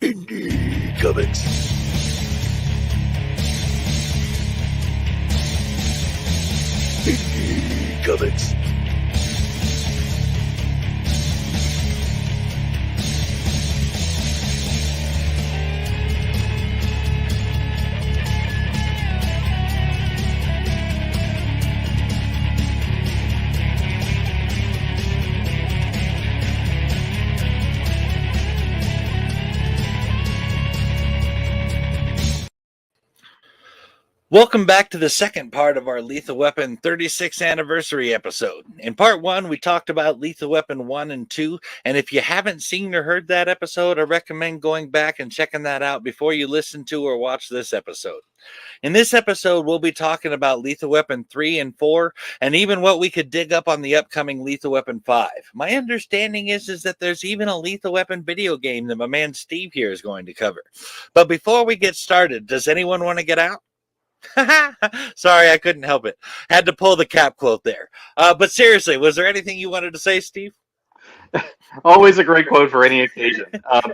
Indie Comics. Indie Comics. Welcome back to the second part of our Lethal Weapon 36th anniversary episode. In part one, we talked about Lethal Weapon 1 and 2, and if you haven't seen or heard that episode, I recommend going back and checking that out before you listen to or watch this episode. In this episode, we'll be talking about Lethal Weapon 3 and 4, and even what we could dig up on the upcoming Lethal Weapon 5. My understanding is that there's even a Lethal Weapon video game that my man Steve here is going to cover. But before we get started, does anyone want to get out? Sorry, I couldn't help it. Had to pull the cap quote there. But seriously, was there anything you wanted to say, Steve? Always a great quote for any occasion.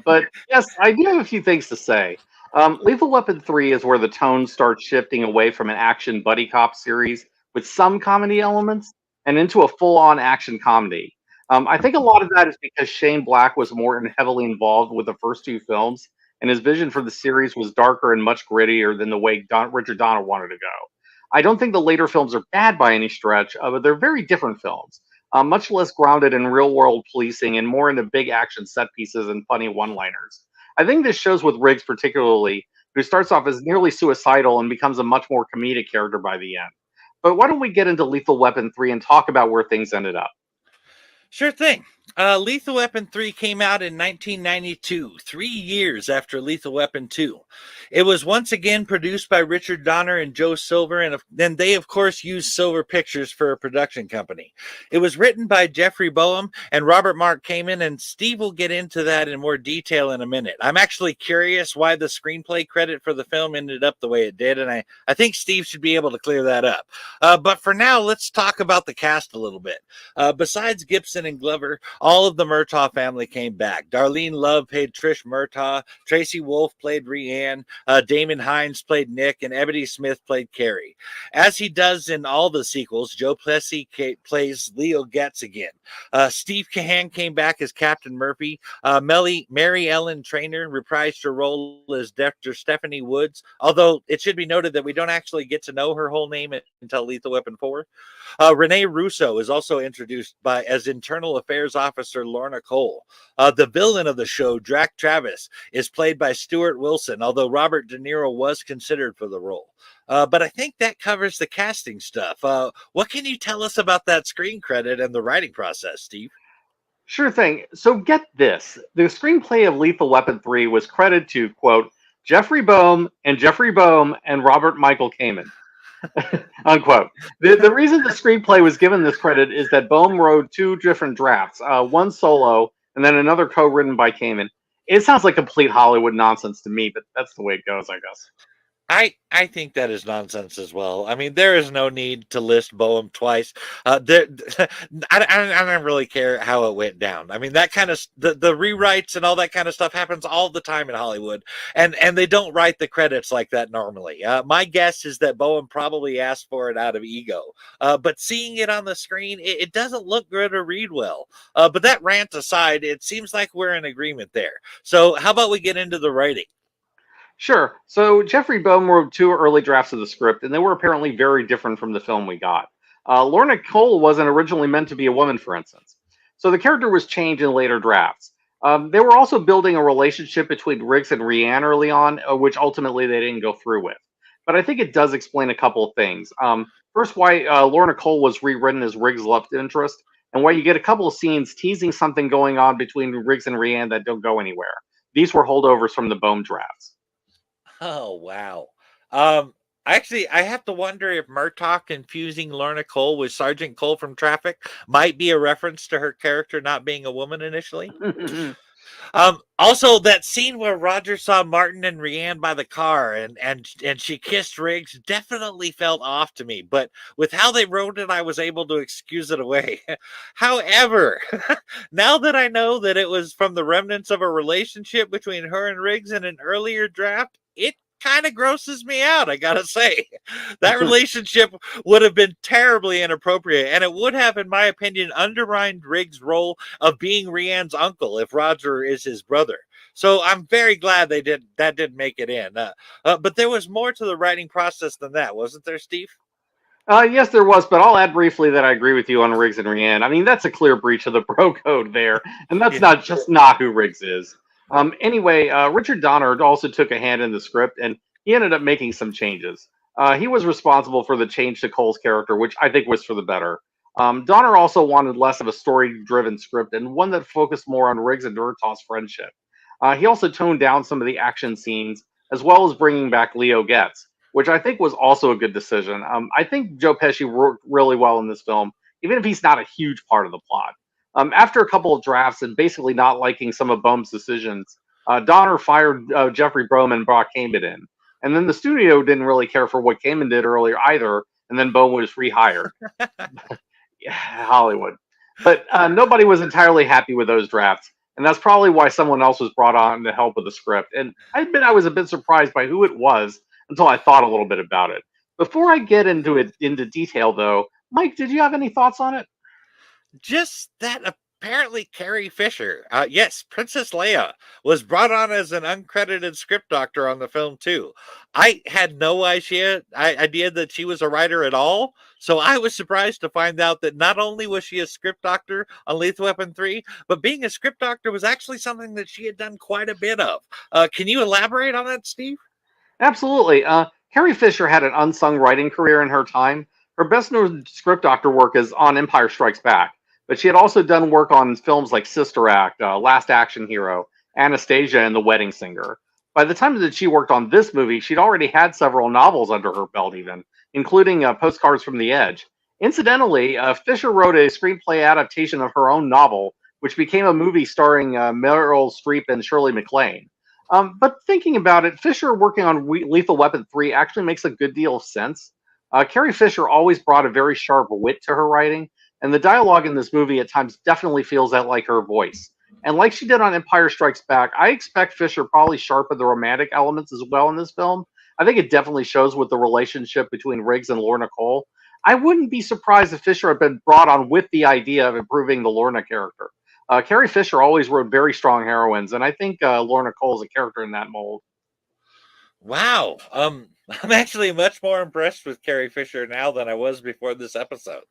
But yes, I do have a few things to say. Lethal Weapon 3 is where the tone starts shifting away from an action buddy cop series with some comedy elements and into a full-on action comedy. I think a lot of that is because Shane Black was more heavily involved with the first two films, and his vision for the series was darker and much grittier than the way Richard Donner wanted to go. I don't think the later films are bad by any stretch, but they're very different films, much less grounded in real-world policing and more into big action set pieces and funny one-liners. I think this shows with Riggs particularly, who starts off as nearly suicidal and becomes a much more comedic character by the end. But why don't we get into Lethal Weapon 3 and talk about where things ended up? Sure thing. Lethal Weapon 3 came out in 1992, 3 years after Lethal Weapon 2. It was once again produced by Richard Donner and Joe Silver, and then they, of course, used Silver Pictures for a production company. It was written by Jeffrey Boehm and Robert Mark Kamen, and Steve will get into that in more detail in a minute. I'm actually curious why the screenplay credit for the film ended up the way it did, and I think Steve should be able to clear that up. But for now, let's talk about the cast a little bit. Besides Gibson and Glover, all of the Murtaugh family came back. Darlene Love played Trish Murtaugh, Tracy Wolf played Rhiann, Damon Hines played Nick, and Ebony Smith played Carrie. As he does in all the sequels, Joe Pesci plays Leo Getz again. Steve Cahan came back as Captain Murphy. Mary Ellen Trainor reprised her role as Dr. Stephanie Woods, although it should be noted that we don't actually get to know her whole name until Lethal Weapon 4. Rene Russo is also introduced as Internal Affairs Officer Lorna Cole. The villain of the show, Drac Travis, is played by Stuart Wilson, although Robert De Niro was considered for the role. But I think that covers the casting stuff. What can you tell us about that screen credit and the writing process, Steve? Sure thing. So get this. The screenplay of Lethal Weapon 3 was credited to, quote, Jeffrey Boehm and Robert Michael Kamen. Unquote. The reason the screenplay was given this credit is that Boehm wrote two different drafts, one solo and then another co-written by Kamen. It sounds like complete Hollywood nonsense to me, but that's the way it goes, I guess. I think that is nonsense as well. I mean, there is no need to list Boehm twice. I don't really care how it went down. I mean, that kind of the rewrites and all that kind of stuff happens all the time in Hollywood, and they don't write the credits like that normally. My guess is that Boehm probably asked for it out of ego. But seeing it on the screen, it doesn't look good or read well. But that rant aside, it seems like we're in agreement there. So how about we get into the writing? Sure. So Jeffrey Boehm wrote two early drafts of the script, and they were apparently very different from the film we got. Lorna Cole wasn't originally meant to be a woman, for instance. So the character was changed in later drafts. They were also building a relationship between Riggs and Rhiann early on, which ultimately they didn't go through with. But I think it does explain a couple of things. First, why Lorna Cole was rewritten as Riggs' love interest, and why you get a couple of scenes teasing something going on between Riggs and Rhiann that don't go anywhere. These were holdovers from the Boehm drafts. Oh, wow. Actually, I have to wonder if Murtaugh confusing Lorna Cole with Sergeant Cole from Traffic might be a reference to her character not being a woman initially. Also, that scene where Roger saw Martin and Rianne by the car and she kissed Riggs definitely felt off to me. But with how they wrote it, I was able to excuse it away. However, now that I know that it was from the remnants of a relationship between her and Riggs in an earlier draft, it kind of grosses me out, I gotta say. That relationship would have been terribly inappropriate, and it would have, in my opinion, undermined Riggs' role of being Rianne's uncle if Roger is his brother. So I'm very glad that didn't make it in. But there was more to the writing process than that, wasn't there, Steve? Yes, there was, but I'll add briefly that I agree with you on Riggs and Rianne. I mean, that's a clear breach of the bro code there, and that's not who Riggs is. Anyway, Richard Donner also took a hand in the script, and he ended up making some changes. He was responsible for the change to Cole's character, which I think was for the better. Donner also wanted less of a story-driven script and one that focused more on Riggs and Murtaugh's friendship. He also toned down some of the action scenes, as well as bringing back Leo Getz, which I think was also a good decision. I think Joe Pesci worked really well in this film, even if he's not a huge part of the plot. After a couple of drafts and basically not liking some of Bohm's decisions, Donner fired Jeffrey Bohm and brought Kamen in. And then the studio didn't really care for what Kamen did earlier either, and then Bohm was rehired. Yeah, Hollywood. But nobody was entirely happy with those drafts, and that's probably why someone else was brought on to help with the script. And I admit I was a bit surprised by who it was until I thought a little bit about it. Before I get into detail, though, Mike, did you have any thoughts on it? Just that apparently Carrie Fisher, yes, Princess Leia, was brought on as an uncredited script doctor on the film too. I had no idea that she was a writer at all, so I was surprised to find out that not only was she a script doctor on Lethal Weapon 3, but being a script doctor was actually something that she had done quite a bit of. Can you elaborate on that, Steve? Absolutely. Carrie Fisher had an unsung writing career in her time. Her best known script doctor work is on Empire Strikes Back, but she had also done work on films like Sister Act, Last Action Hero, Anastasia, and The Wedding Singer. By the time that she worked on this movie, she'd already had several novels under her belt, even, including Postcards from the Edge. Incidentally, Fisher wrote a screenplay adaptation of her own novel, which became a movie starring Meryl Streep and Shirley MacLaine. But thinking about it, Fisher working on Lethal Weapon 3 actually makes a good deal of sense. Carrie Fisher always brought a very sharp wit to her writing, and the dialogue in this movie at times definitely feels that like her voice. And like she did on Empire Strikes Back, I expect Fisher probably sharpened the romantic elements as well in this film. I think it definitely shows with the relationship between Riggs and Lorna Cole. I wouldn't be surprised if Fisher had been brought on with the idea of improving the Lorna character. Carrie Fisher always wrote very strong heroines, and I think Lorna Cole is a character in that mold. Wow. I'm actually much more impressed with Carrie Fisher now than I was before this episode.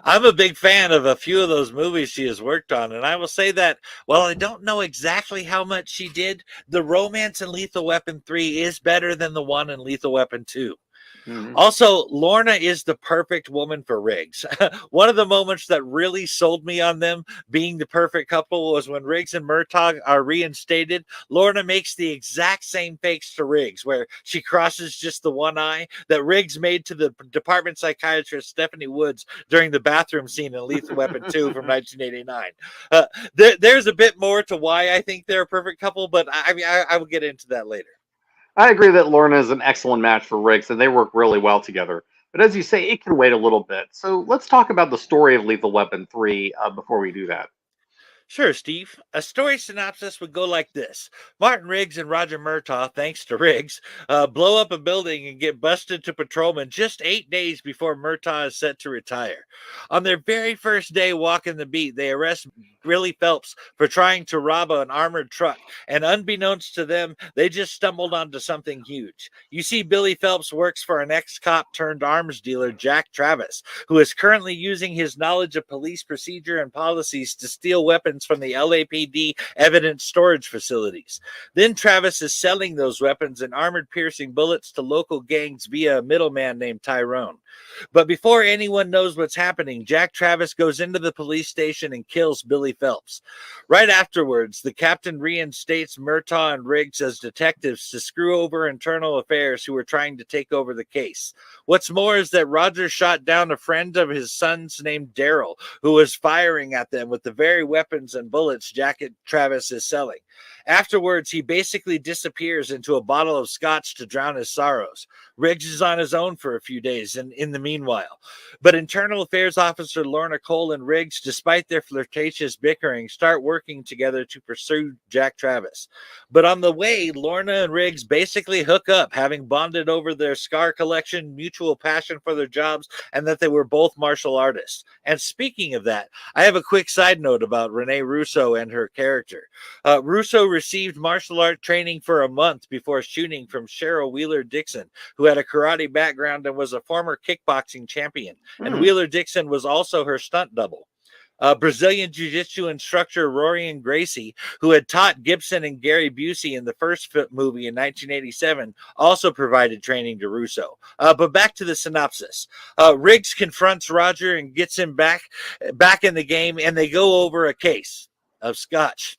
I'm a big fan of a few of those movies she has worked on, and I will say that while I don't know exactly how much she did, the romance in Lethal Weapon 3 is better than the one in Lethal Weapon 2. Mm-hmm. Also, Lorna is the perfect woman for Riggs. One of the moments that really sold me on them being the perfect couple was when Riggs and Murtaugh are reinstated. Lorna makes the exact same face to Riggs, where she crosses just the one eye that Riggs made to the department psychiatrist Stephanie Woods during the bathroom scene in Lethal Weapon 2 from 1989. There's a bit more to why I think they're a perfect couple, but I will get into that later. I agree that Lorna is an excellent match for Riggs, and they work really well together. But as you say, it can wait a little bit. So let's talk about the story of Lethal Weapon 3 before we do that. Sure, Steve. A story synopsis would go like this. Martin Riggs and Roger Murtaugh, thanks to Riggs, blow up a building and get busted to patrolmen just 8 days before Murtaugh is set to retire. On their very first day walking the beat, they arrest Billy Phelps for trying to rob an armored truck, and unbeknownst to them, they just stumbled onto something huge. You see, Billy Phelps works for an ex-cop turned arms dealer, Jack Travis, who is currently using his knowledge of police procedure and policies to steal weapons from the LAPD evidence storage facilities. Then Travis is selling those weapons and armored-piercing bullets to local gangs via a middleman named Tyrone. But before anyone knows what's happening, Jack Travis goes into the police station and kills Billy Phelps. Right afterwards, the captain reinstates Murtaugh and Riggs as detectives to screw over internal affairs who were trying to take over the case. What's more is that Roger shot down a friend of his son's named Daryl, who was firing at them with the very weapons weapons and bullets Jacket Travis is selling. Afterwards, he basically disappears into a bottle of scotch to drown his sorrows. Riggs is on his own for a few days in the meanwhile. But Internal Affairs Officer Lorna Cole and Riggs, despite their flirtatious bickering, start working together to pursue Jack Travis. But on the way, Lorna and Riggs basically hook up, having bonded over their scar collection, mutual passion for their jobs, and that they were both martial artists. And speaking of that, I have a quick side note about Renee Russo and her character. Russo received martial art training for a month before shooting from Cheryl Wheeler Dixon, who had a karate background and was a former kickboxing champion. And Wheeler Dixon was also her stunt double. Brazilian Jiu-Jitsu instructor Rorian Gracie, who had taught Gibson and Gary Busey in the first movie in 1987, also provided training to Russo. But back to the synopsis. Riggs confronts Roger and gets him back in the game, and they go over a case of scotch.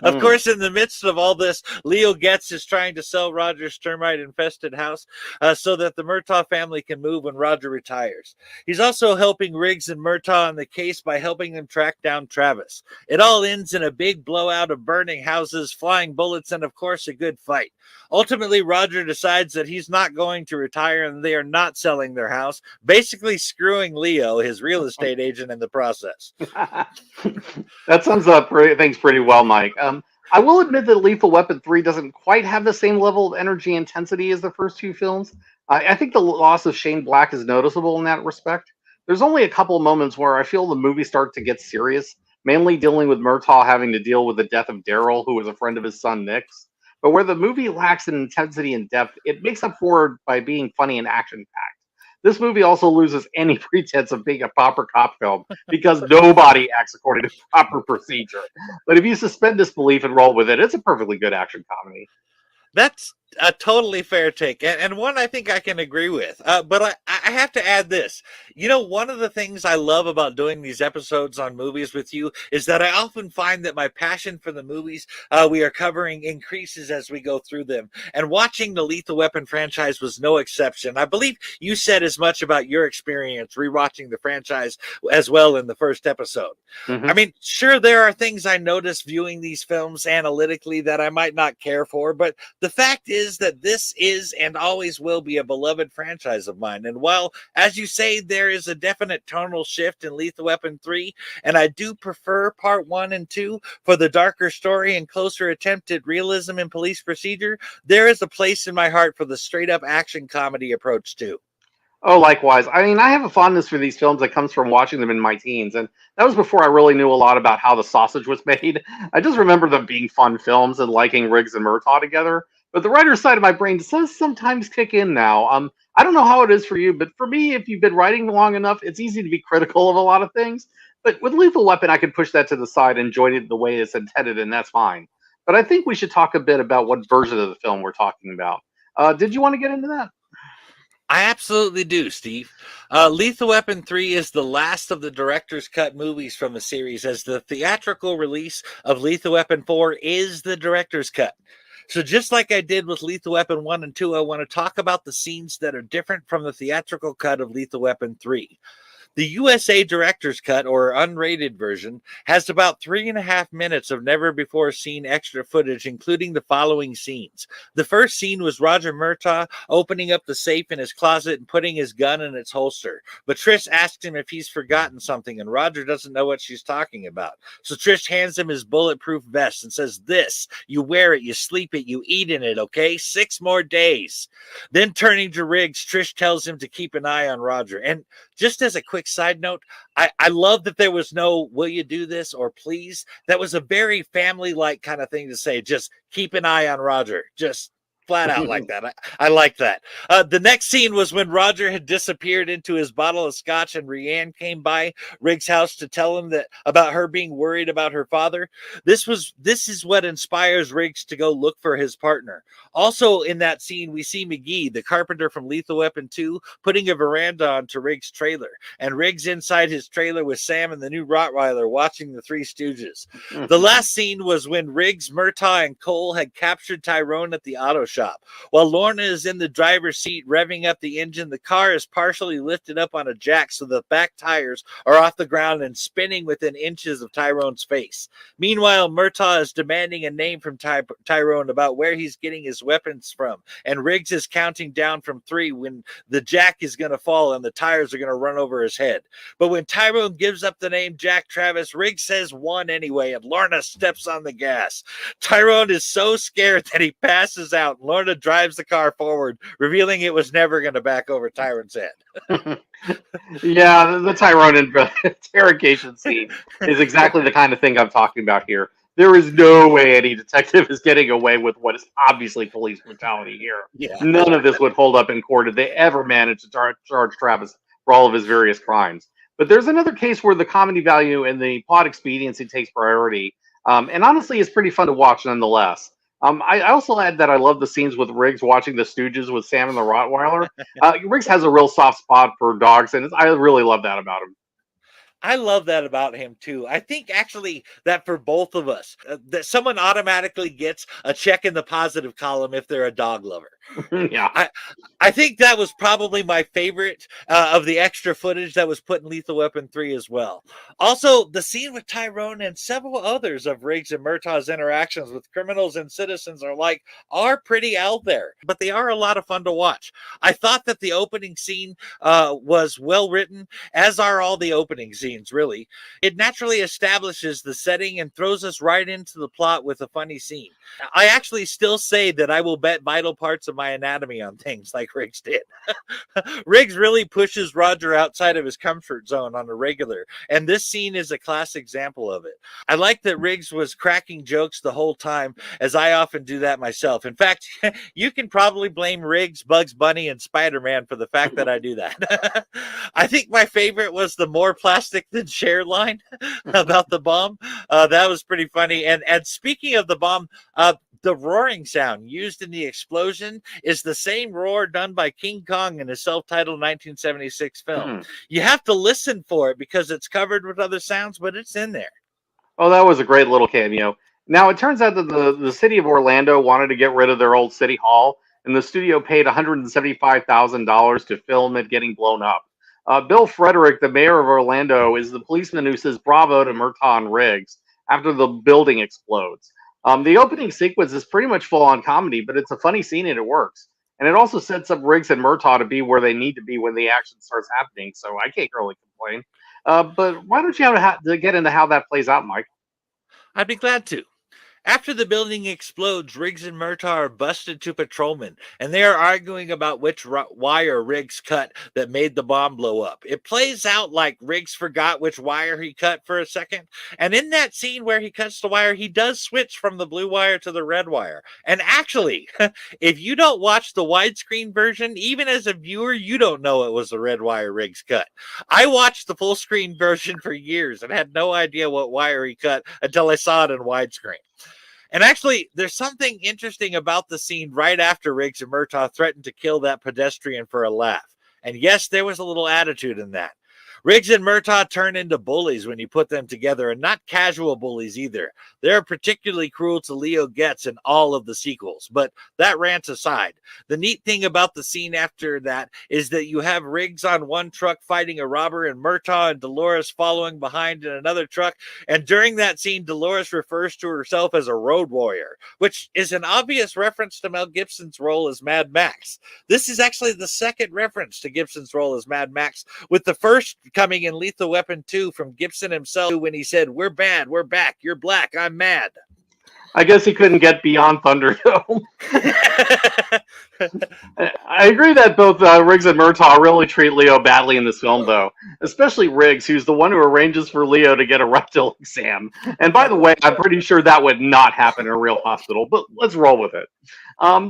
Of course, in the midst of all this, Leo Getz is trying to sell Roger's termite-infested house so that the Murtaugh family can move when Roger retires. He's also helping Riggs and Murtaugh on the case by helping them track down Travis. It all ends in a big blowout of burning houses, flying bullets, and of course, a good fight. Ultimately, Roger decides that he's not going to retire and they are not selling their house, basically screwing Leo, his real estate agent, in the process. That sums up things pretty well, Mike. I will admit that Lethal Weapon 3 doesn't quite have the same level of energy intensity as the first two films. I think the loss of Shane Black is noticeable in that respect. There's only a couple of moments where I feel the movie starts to get serious, mainly dealing with Murtaugh having to deal with the death of Daryl, who was a friend of his son Nick's. But where the movie lacks in intensity and depth, it makes up for it by being funny and action-packed. This movie also loses any pretense of being a proper cop film because nobody acts according to proper procedure. But if you suspend disbelief and roll with it, it's a perfectly good action comedy. That's a totally fair take, and one I think I can agree with. But I have to add this. You know, one of the things I love about doing these episodes on movies with you is that I often find that my passion for the movies we are covering increases as we go through them. And watching the Lethal Weapon franchise was no exception. I believe you said as much about your experience rewatching the franchise as well in the first episode. I mean, sure, there are things I notice viewing these films analytically that I might not care for, but the fact is that this is and always will be a beloved franchise of mine. And while, as you say, there is a definite tonal shift in Lethal Weapon 3, and I do prefer part 1 and 2 for the darker story and closer attempt at realism in police procedure, there is a place in my heart for the straight-up action comedy approach too. Oh, likewise. I mean, I have a fondness for these films that comes from watching them in my teens, and that was before I really knew a lot about how the sausage was made. I just remember them being fun films and liking Riggs and Murtaugh together. But the writer's side of my brain does sometimes kick in now. I don't know how it is for you, but for me, if you've been writing long enough, it's easy to be critical of a lot of things. But with Lethal Weapon, I can push that to the side and enjoy it the way it's intended, and that's fine. But I think we should talk a bit about what version of the film we're talking about. Did you want to get into that? I absolutely do, Steve. Lethal Weapon 3 is the last of the director's cut movies from the series, as the theatrical release of Lethal Weapon 4 is the director's cut. So just like I did with Lethal Weapon 1 and 2, I want to talk about the scenes that are different from the theatrical cut of Lethal Weapon 3. The USA Director's Cut, or unrated version, has about 3.5 minutes of never-before-seen extra footage, including the following scenes. The first scene was Roger Murtaugh opening up the safe in his closet and putting his gun in its holster. But Trish asks him if he's forgotten something, and Roger doesn't know what she's talking about. So Trish hands him his bulletproof vest and says, "This, you wear it, you sleep it, you eat in it, okay? 6 more days." Then turning to Riggs, Trish tells him to keep an eye on Roger. And just as a quick side note, I love that there was no "will you do this" or "please." That was a very family-like kind of thing to say. Just keep an eye on Roger. Just flat out like that. I like that. The next scene was when Roger had disappeared into his bottle of scotch and Rianne came by Riggs' house to tell him that about her being worried about her father. This is what inspires Riggs to go look for his partner. Also in that scene, we see McGee, the carpenter from Lethal Weapon 2, putting a veranda onto Riggs' trailer, and Riggs inside his trailer with Sam and the new Rottweiler watching the Three Stooges. The last scene was when Riggs, Murtaugh, and Cole had captured Tyrone at the auto shop. shop. While Lorna is in the driver's seat revving up the engine, the car is partially lifted up on a jack so the back tires are off the ground and spinning within inches of Tyrone's face. Meanwhile, Murtaugh is demanding a name from Tyrone about where he's getting his weapons from, and Riggs is counting down from 3 when the jack is going to fall and the tires are going to run over his head. But when Tyrone gives up the name Jack Travis, Riggs says 1 anyway, and Lorna steps on the gas. Tyrone is so scared that he passes out, and Lorna drives the car forward, revealing it was never going to back over Tyrone's head. Yeah, the Tyrone interrogation scene is exactly the kind of thing I'm talking about here. There is no way any detective is getting away with what is obviously police brutality here. Yeah. None of this would hold up in court if they ever managed to charge Travis for all of his various crimes. But there's another case where the comedy value and the plot expediency takes priority, and honestly, it's pretty fun to watch nonetheless. I also add that I love the scenes with Riggs watching the Stooges with Sam and the Rottweiler. Riggs has a real soft spot for dogs, and I really love that about him. I love that about him too. I think actually that for both of us, that someone automatically gets a check in the positive column if they're a dog lover. Yeah. I think that was probably my favorite of the extra footage that was put in Lethal Weapon 3 as well. Also, the scene with Tyrone and several others of Riggs and Murtaugh's interactions with criminals and citizens are pretty out there, but they are a lot of fun to watch. I thought that the opening scene was well written, as are all the opening scenes, really. It naturally establishes the setting and throws us right into the plot with a funny scene. I actually still say that I will bet vital parts of my anatomy on things like Riggs did. Riggs really pushes Roger outside of his comfort zone on a regular, and this scene is a classic example of it. I like that Riggs was cracking jokes the whole time, as I often do that myself. In fact, you can probably blame Riggs, Bugs Bunny, and Spider-Man for the fact that I do that. I think my favorite was the more plastic than share line about the bomb. That was pretty funny. And speaking of the bomb, the roaring sound used in the explosion is the same roar done by King Kong in his self-titled 1976 film. You have to listen for it because it's covered with other sounds, but it's in there. Oh, that was a great little cameo. Now, it turns out that the city of Orlando wanted to get rid of their old city hall, and the studio paid $175,000 to film it getting blown up. Bill Frederick, the mayor of Orlando, is the policeman who says bravo to Murtaugh and Riggs after the building explodes. The opening sequence is pretty much full-on comedy, but it's a funny scene and it works. And it also sets up Riggs and Murtaugh to be where they need to be when the action starts happening, so I can't really complain. But why don't you to get into how that plays out, Mike? I'd be glad to. After the building explodes, Riggs and Murtaugh are busted to patrolmen, and they are arguing about which wire Riggs cut that made the bomb blow up. It plays out like Riggs forgot which wire he cut for a second, and in that scene where he cuts the wire, he does switch from the blue wire to the red wire. And actually, if you don't watch the widescreen version, even as a viewer, you don't know it was the red wire Riggs cut. I watched the full screen version for years and had no idea what wire he cut until I saw it in widescreen. And actually, there's something interesting about the scene right after Riggs and Murtaugh threatened to kill that pedestrian for a laugh. And yes, there was a little attitude in that. Riggs and Murtaugh turn into bullies when you put them together, and not casual bullies either. They're particularly cruel to Leo Getz in all of the sequels, but that rant aside. The neat thing about the scene after that is that you have Riggs on one truck fighting a robber and Murtaugh and Dolores following behind in another truck, and during that scene, Dolores refers to herself as a road warrior, which is an obvious reference to Mel Gibson's role as Mad Max. This is actually the second reference to Gibson's role as Mad Max, with the first coming in Lethal Weapon 2 from Gibson himself when he said, "We're bad, we're back, you're black, I'm mad." I guess he couldn't get beyond Thunderdome. I agree that both Riggs and Murtaugh really treat Leo badly in this film, though. Especially Riggs, who's the one who arranges for Leo to get a rectal exam. And by the way, I'm pretty sure that would not happen in a real hospital, but let's roll with it.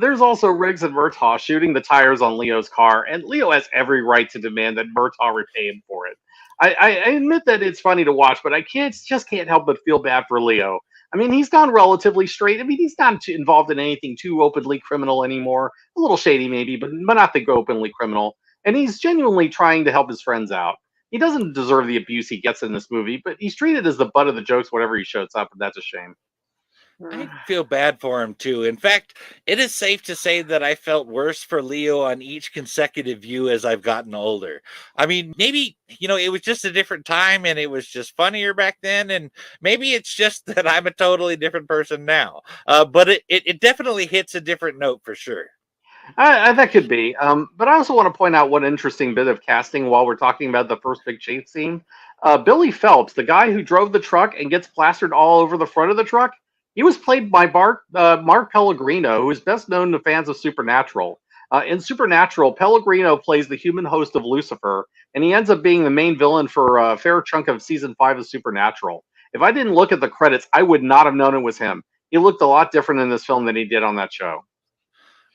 There's also Riggs and Murtaugh shooting the tires on Leo's car, and Leo has every right to demand that Murtaugh repay him for it. I admit that it's funny to watch, but I just can't help but feel bad for Leo. I mean, he's gone relatively straight. I mean, he's not involved in anything too openly criminal anymore. A little shady maybe, but nothing openly criminal. And he's genuinely trying to help his friends out. He doesn't deserve the abuse he gets in this movie, but he's treated as the butt of the jokes whenever he shows up, and that's a shame. I feel bad for him too. In fact, it is safe to say that I felt worse for Leo on each consecutive view as I've gotten older. I mean, maybe, it was just a different time and it was just funnier back then. And maybe it's just that I'm a totally different person now. But it definitely hits a different note for sure. That could be. But I also want to point out one interesting bit of casting while we're talking about the first big chase scene. Billy Phelps, the guy who drove the truck and gets plastered all over the front of the truck, he was played by Mark Pellegrino, who is best known to fans of Supernatural. In Supernatural, Pellegrino plays the human host of Lucifer, and he ends up being the main villain for a fair chunk of season 5 of Supernatural. If I didn't look at the credits, I would not have known it was him. He looked a lot different in this film than he did on that show.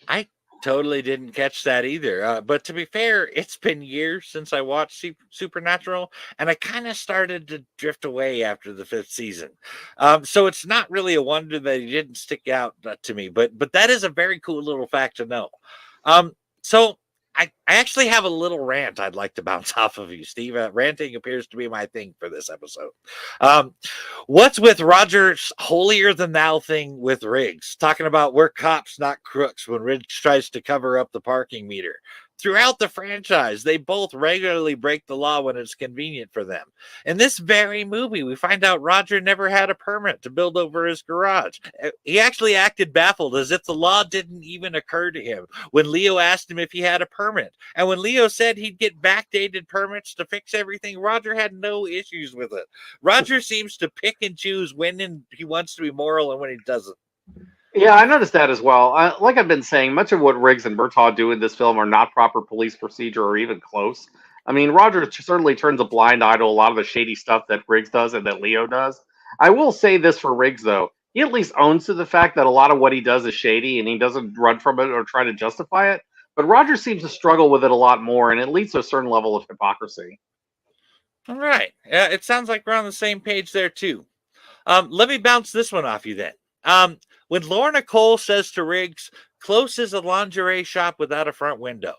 I totally didn't catch that either. But to be fair, it's been years since I watched Supernatural, and I kind of started to drift away after the 5th season. So it's not really a wonder that he didn't stick out to me. But that is a very cool little fact to know. So I actually have a little rant I'd like to bounce off of you, Steve. Ranting appears to be my thing for this episode. What's with Roger's holier than thou thing with Riggs? Talking about we're cops, not crooks, when Riggs tries to cover up the parking meter. Throughout the franchise, they both regularly break the law when it's convenient for them. In this very movie, we find out Roger never had a permit to build over his garage. He actually acted baffled, as if the law didn't even occur to him when Leo asked him if he had a permit. And when Leo said he'd get backdated permits to fix everything, Roger had no issues with it. Roger seems to pick and choose when he wants to be moral and when he doesn't. Yeah, I noticed that as well. Like I've been saying, much of what Riggs and Murtaugh do in this film are not proper police procedure or even close. I mean, Roger certainly turns a blind eye to a lot of the shady stuff that Riggs does and that Leo does. I will say this for Riggs, though. He at least owns to the fact that a lot of what he does is shady and he doesn't run from it or try to justify it. But Roger seems to struggle with it a lot more, and it leads to a certain level of hypocrisy. All right. It sounds like we're on the same page there, too. Let me bounce this one off you then. When Lorna Cole says to Riggs, close is a lingerie shop without a front window,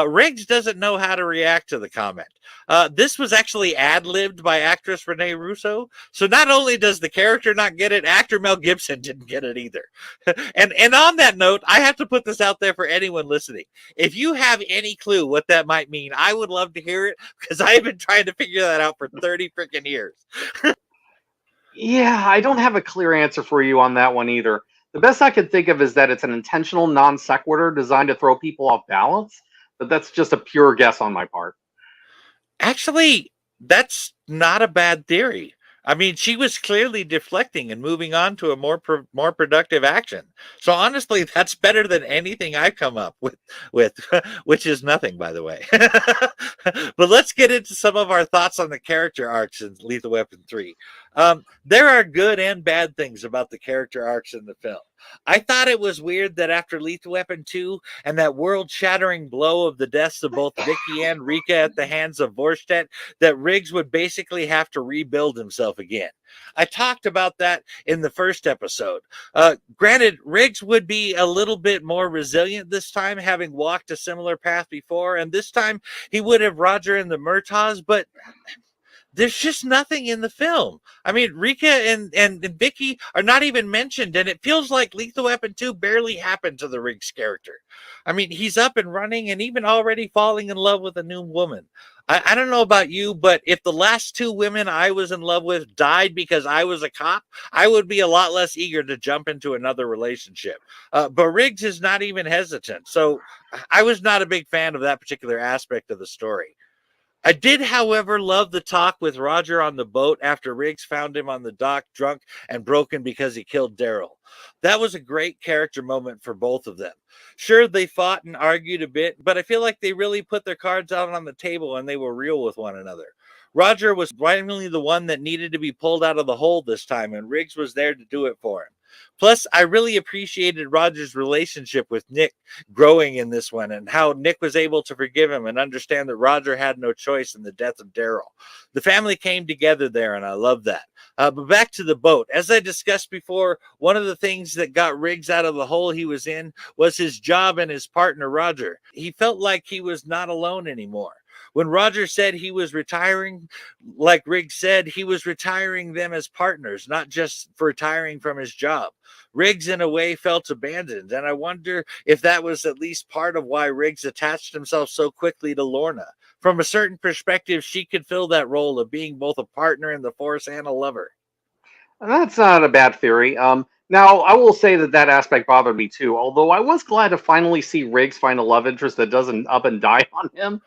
Riggs doesn't know how to react to the comment. This was actually ad-libbed by actress Renee Russo. So not only does the character not get it, actor Mel Gibson didn't get it either. and on that note, I have to put this out there for anyone listening. If you have any clue what that might mean, I would love to hear it, because I've been trying to figure that out for 30 freaking years. Yeah, I don't have a clear answer for you on that one either. The best I can think of is that it's an intentional non sequitur designed to throw people off balance, but that's just a pure guess on my part. Actually, that's not a bad theory. I mean, she was clearly deflecting and moving on to a more productive action. So honestly, that's better than anything I've come up with which is nothing, by the way. But let's get into some of our thoughts on the character arcs in Lethal Weapon 3. There are good and bad things about the character arcs in the film. I thought it was weird that after Lethal Weapon 2 and that world-shattering blow of the deaths of both Vicky and Rika at the hands of Vorstedt, that Riggs would basically have to rebuild himself again. I talked about that in the first episode. Granted, Riggs would be a little bit more resilient this time, having walked a similar path before, and this time he would have Roger and the Murtaughs, but there's just nothing in the film. I mean, Rika and Vicky are not even mentioned, and it feels like Lethal Weapon 2 barely happened to the Riggs character. I mean, he's up and running and even already falling in love with a new woman. I don't know about you, but if the last 2 women I was in love with died because I was a cop, I would be a lot less eager to jump into another relationship. But Riggs is not even hesitant, so I was not a big fan of that particular aspect of the story. I did, however, love the talk with Roger on the boat after Riggs found him on the dock drunk and broken because he killed Daryl. That was a great character moment for both of them. Sure, they fought and argued a bit, but I feel like they really put their cards out on the table and they were real with one another. Roger was finally the one that needed to be pulled out of the hole this time, and Riggs was there to do it for him. Plus, I really appreciated Roger's relationship with Nick growing in this one, and how Nick was able to forgive him and understand that Roger had no choice in the death of Daryl. The family came together there, and I love that. But back to the boat. As I discussed before, one of the things that got Riggs out of the hole he was in was his job and his partner, Roger. He felt like he was not alone anymore. When Roger said he was retiring, like Riggs said, he was retiring them as partners, not just for retiring from his job. Riggs, in a way, felt abandoned, and I wonder if that was at least part of why Riggs attached himself so quickly to Lorna. From a certain perspective, she could fill that role of being both a partner in the force and a lover. That's not a bad theory. Now, I will say that that aspect bothered me too, although I was glad to finally see Riggs find a love interest that doesn't up and die on him.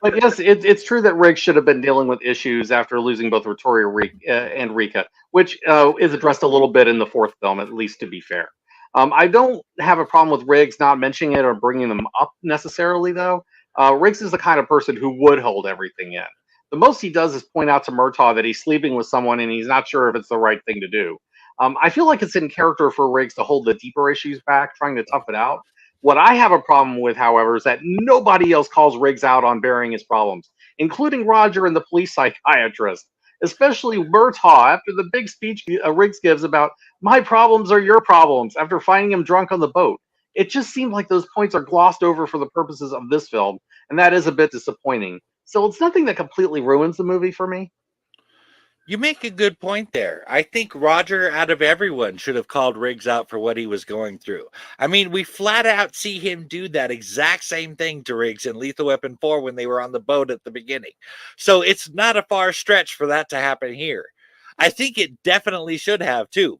But yes, it's true that Riggs should have been dealing with issues after losing both Victoria and Rika, which is addressed a little bit in the fourth film, at least to be fair. I don't have a problem with Riggs not mentioning it or bringing them up necessarily, though. Riggs is the kind of person who would hold everything in. The most he does is point out to Murtaugh that he's sleeping with someone and he's not sure if it's the right thing to do. I feel like it's in character for Riggs to hold the deeper issues back, trying to tough it out. What I have a problem with, however, is that nobody else calls Riggs out on burying his problems, including Roger and the police psychiatrist, especially Murtaugh after the big speech Riggs gives about my problems are your problems after finding him drunk on the boat. It just seemed like those points are glossed over for the purposes of this film, and that is a bit disappointing. So it's nothing that completely ruins the movie for me. You make a good point there. I think Roger, out of everyone, should have called Riggs out for what he was going through. I mean, we flat out see him do that exact same thing to Riggs in Lethal Weapon 4 when they were on the boat at the beginning. So it's not a far stretch for that to happen here. I think it definitely should have too.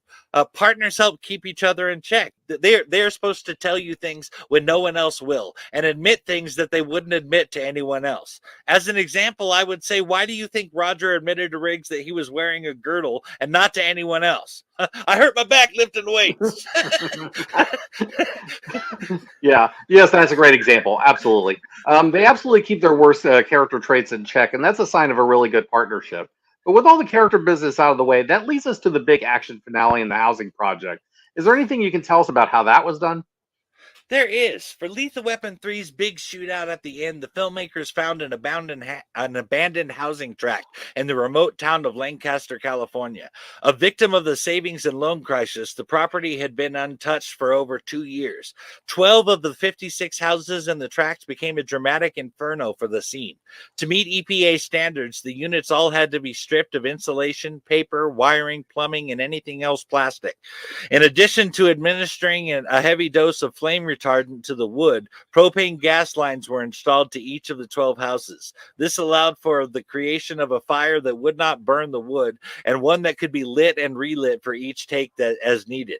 Partners help keep each other in check. They're supposed to tell you things when no one else will, and admit things that they wouldn't admit to anyone else. As an example, I would say, why do you think Roger admitted to Riggs that he was wearing a girdle and not to anyone else? I hurt my back lifting weights. Yeah, yes, that's a great example. Absolutely. They absolutely keep their worst character traits in check, and that's a sign of a really good partnership. But with all the character business out of the way, that leads us to the big action finale in the housing project. Is there anything you can tell us about how that was done? There is. For Lethal Weapon 3's big shootout at the end, the filmmakers found an abandoned housing tract in the remote town of Lancaster, California. A victim of the savings and loan crisis, the property had been untouched for over 2 years. 12 of the 56 houses in the tract became a dramatic inferno for the scene. To meet EPA standards, the units all had to be stripped of insulation, paper, wiring, plumbing, and anything else plastic. In addition to administering a heavy dose of flame retardant to the wood, propane gas lines were installed to each of the 12 houses. This allowed for the creation of a fire that would not burn the wood and one that could be lit and relit for each take as needed.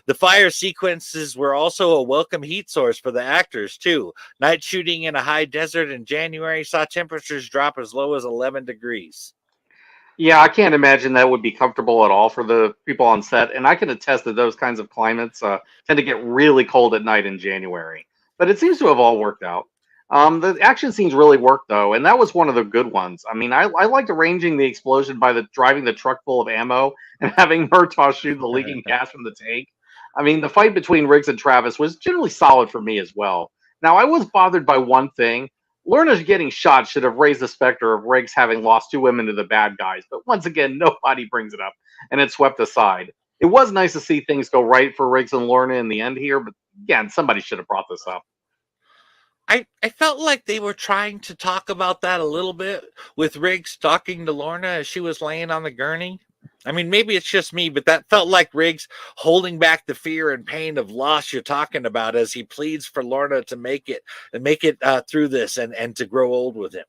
The fire sequences were also a welcome heat source for the actors too. Night shooting in a high desert in January saw temperatures drop as low as 11 degrees. Yeah, I can't imagine that would be comfortable at all for the people on set, and I can attest that those kinds of climates tend to get really cold at night in January. But it seems to have all worked out. The action scenes really worked though, and that was one of the good ones. I mean, I liked arranging the explosion by driving the truck full of ammo and having Murtaugh shoot the leaking gas from the tank. I mean, the fight between Riggs and Travis was generally solid for me as well. Now, I was bothered by one thing. Lorna getting shot should have raised the specter of Riggs having lost 2 women to the bad guys, but once again, nobody brings it up, and it's swept aside. It was nice to see things go right for Riggs and Lorna in the end here, but again, somebody should have brought this up. I felt like they were trying to talk about that a little bit with Riggs talking to Lorna as she was laying on the gurney. I mean, maybe it's just me, but that felt like Riggs holding back the fear and pain of loss you're talking about as he pleads for Lorna to make it through this and to grow old with him.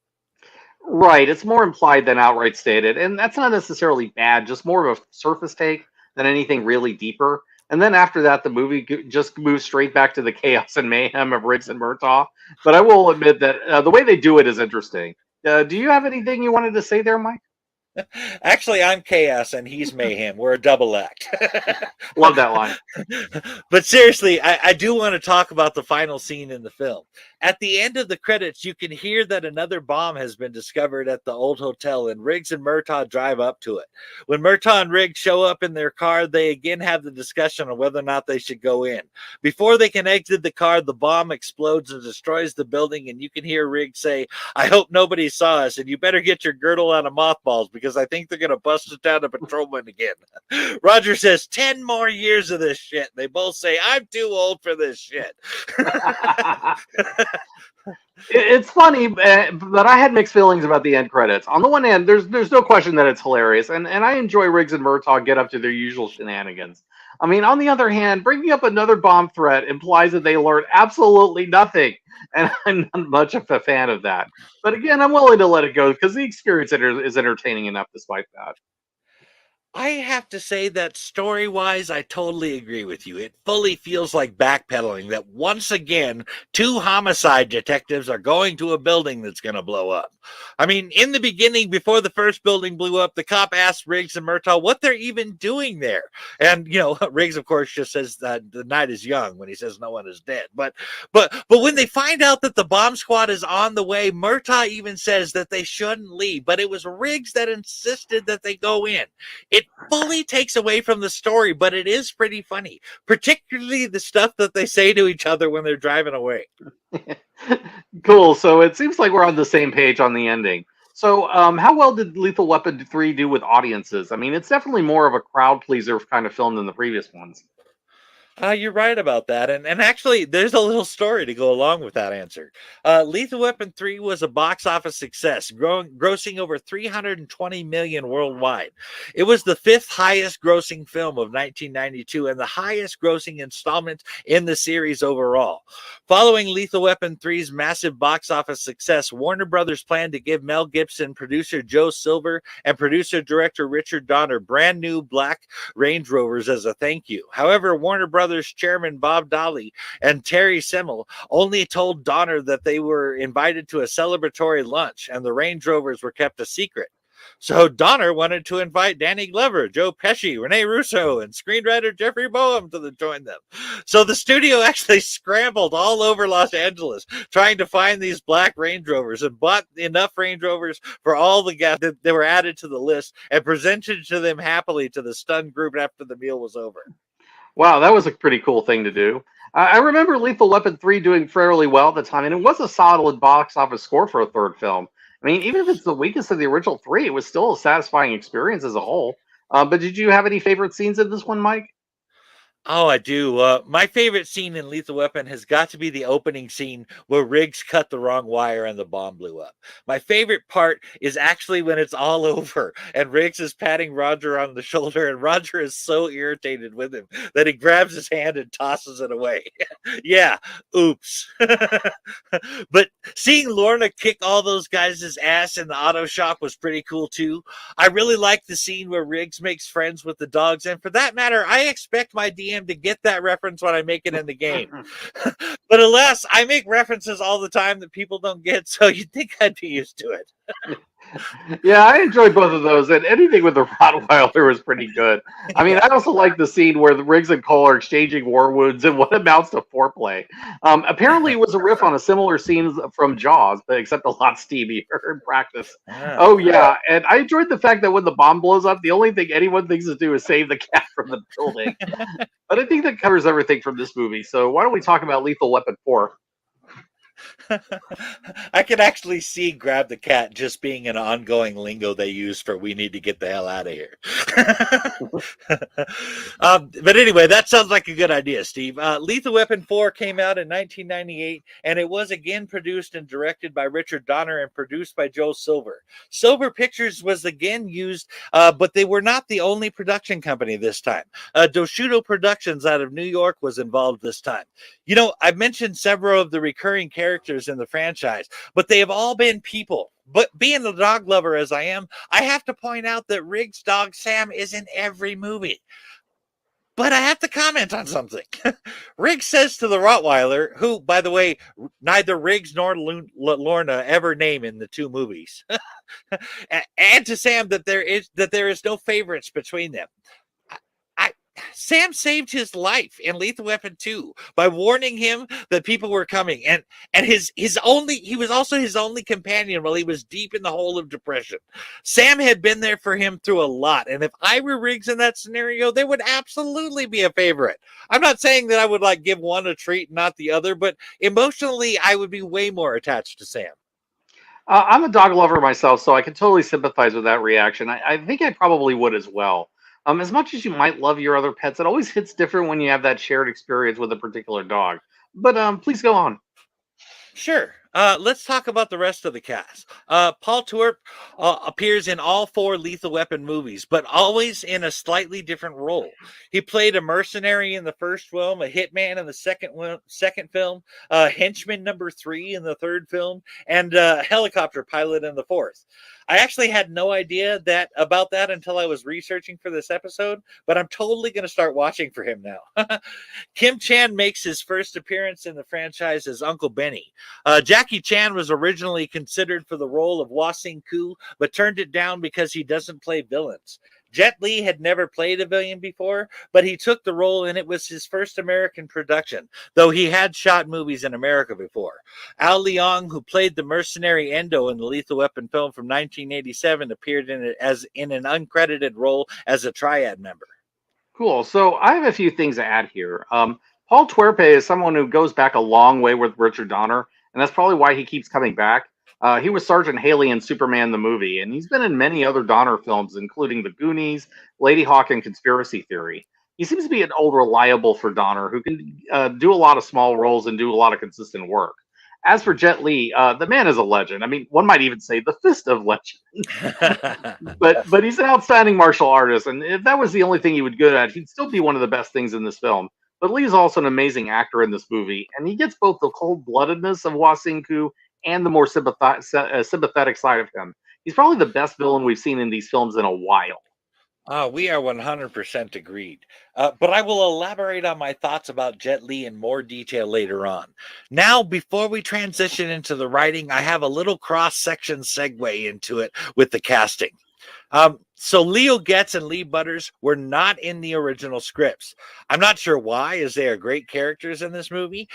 Right, it's more implied than outright stated, and that's not necessarily bad, just more of a surface take than anything really deeper. And then after that, the movie just moves straight back to the chaos and mayhem of Riggs and Murtaugh. But I will admit that the way they do it is interesting. Do you have anything you wanted to say there, Mike? Actually, I'm chaos and he's mayhem. We're a double act. Love that line. But seriously, I do want to talk about the final scene in the film. At the end of the credits, you can hear that another bomb has been discovered at the old hotel, and Riggs and Murtaugh drive up to it. When Murtaugh and Riggs show up in their car, they again have the discussion on whether or not they should go in. Before they can exit the car, the bomb explodes and destroys the building, and you can hear Riggs say, "I hope nobody saw us, and you better get your girdle out of mothballs because I think they're going to bust us down to patrolman again." Roger says, 10 more years of this shit. They both say, "I'm too old for this shit." It's funny, but I had mixed feelings about the end credits. On the one hand, there's no question that it's hilarious, and I enjoy Riggs and Murtaugh get up to their usual shenanigans. I mean, on the other hand, bringing up another bomb threat implies that they learned absolutely nothing, and I'm not much of a fan of that. But again, I'm willing to let it go because the experience is entertaining enough despite that. I have to say that story-wise, I totally agree with you. It fully feels like backpedaling, that once again, two homicide detectives are going to a building that's going to blow up. I mean, in the beginning, before the first building blew up, the cop asked Riggs and Murtaugh what they're even doing there. And, Riggs, of course, just says that the night is young when he says no one is dead. But when they find out that the bomb squad is on the way, Murtaugh even says that they shouldn't leave. But it was Riggs that insisted that they go in. It fully takes away from the story, but it is pretty funny, particularly the stuff that they say to each other when they're driving away. Cool. So it seems like we're on the same page on the ending. So how well did Lethal Weapon 3 do with audiences? I mean, it's definitely more of a crowd pleaser kind of film than the previous ones. You're right about that. And actually, there's a little story to go along with that answer. Lethal Weapon 3 was a box office success, grossing over $320 million worldwide. It was the fifth highest grossing film of 1992 and the highest grossing installment in the series overall. Following Lethal Weapon 3's massive box office success, Warner Brothers planned to give Mel Gibson, producer Joe Silver, and producer-director Richard Donner brand new black Range Rovers as a thank you. However, Warner Brothers chairman Bob Dali and Terry Semel only told Donner that they were invited to a celebratory lunch and the Range Rovers were kept a secret. So Donner wanted to invite Danny Glover, Joe Pesci, Rene Russo, and screenwriter Jeffrey Boehm to join them. So the studio actually scrambled all over Los Angeles trying to find these black Range Rovers and bought enough Range Rovers for all the guests that they were added to the list and presented to them happily to the stunned group after the meal was over. Wow, that was a pretty cool thing to do. I remember Lethal Weapon 3 doing fairly well at the time, and it was a solid box office score for a third film. I mean, even if it's the weakest of the original three, it was still a satisfying experience as a whole. But did you have any favorite scenes in this one, Mike? Oh, I do. My favorite scene in Lethal Weapon has got to be the opening scene where Riggs cut the wrong wire and the bomb blew up. My favorite part is actually when it's all over and Riggs is patting Roger on the shoulder and Roger is so irritated with him that he grabs his hand and tosses it away. Yeah, oops. But seeing Lorna kick all those guys' ass in the auto shop was pretty cool too. I really like the scene where Riggs makes friends with the dogs, and for that matter, I expect my DM to get that reference when I make it in the game. But alas, I make references all the time that people don't get, so you'd think I'd be used to it. Yeah, I enjoyed both of those, and anything with the Rottweiler was pretty good. I mean, I also like the scene where the Riggs and Cole are exchanging war wounds and what amounts to foreplay. Apparently, it was a riff on a similar scene from Jaws, but except a lot steamier in practice. Oh, yeah, and I enjoyed the fact that when the bomb blows up, the only thing anyone thinks to do is save the cat from the building. But I think that covers everything from this movie, so why don't we talk about Lethal Weapon 4? I can actually see grab the cat just being an ongoing lingo they use for we need to get the hell out of here. But anyway, that sounds like a good idea, Steve. Lethal Weapon 4 came out in 1998, and it was again produced and directed by Richard Donner and produced by Joe Silver. Silver Pictures was again used, but they were not the only production company this time. Doshudo Productions out of New York was involved this time. You know, I've mentioned several of the recurring characters in the franchise, but they have all been people. But being the dog lover as I am, I have to point out that Riggs' dog Sam is in every movie. But I have to comment on something. Riggs says to the Rottweiler, who, by the way, neither Riggs nor Lorna ever name in the two movies, and to Sam that there is no favorites between them. Sam saved his life in Lethal Weapon 2 by warning him that people were coming, and he was also his only companion while he was deep in the hole of depression. Sam had been there for him through a lot, and if I were Riggs in that scenario, they would absolutely be a favorite. I'm not saying that I would give one a treat, not the other, but emotionally, I would be way more attached to Sam. I'm a dog lover myself, so I can totally sympathize with that reaction. I think I probably would as well. As much as you might love your other pets, it always hits different when you have that shared experience with a particular dog. But please go on. Sure. Let's talk about the rest of the cast. Paul Twerp appears in all 4 Lethal Weapon movies, but always in a slightly different role. He played a mercenary in the first film, a hitman in the second film, henchman number 3 in the third film, and a helicopter pilot in the fourth. I actually had no idea about that until I was researching for this episode, but I'm totally going to start watching for him now. Kim Chan makes his first appearance in the franchise as Uncle Benny. Jackie Chan was originally considered for the role of Hoisington, but turned it down because he doesn't play villains. Jet Li had never played a villain before, but he took the role and it was his first American production, though he had shot movies in America before. Al Leong, who played the mercenary Endo in the Lethal Weapon film from 1987, appeared in it in an uncredited role as a triad member. Cool. So I have a few things to add here. Paul Twerp is someone who goes back a long way with Richard Donner, and that's probably why he keeps coming back. He was Sergeant Haley in Superman the movie, and he's been in many other Donner films, including The Goonies, Lady Hawk, and Conspiracy Theory. He seems to be an old reliable for Donner who can do a lot of small roles and do a lot of consistent work. As for Jet Li, the man is a legend. I mean, one might even say the fist of legend. but he's an outstanding martial artist, and if that was the only thing he would good at, he'd still be one of the best things in this film. But Lee's also an amazing actor in this movie, and he gets both the cold-bloodedness of Hoisington and the more sympathetic side of him. He's probably the best villain we've seen in these films in a while. We are 100% agreed. But I will elaborate on my thoughts about Jet Li in more detail later on. Now, before we transition into the writing, I have a little cross-section segue into it with the casting. So Leo Getz and Lee Butters were not in the original scripts. I'm not sure why, as they are great characters in this movie.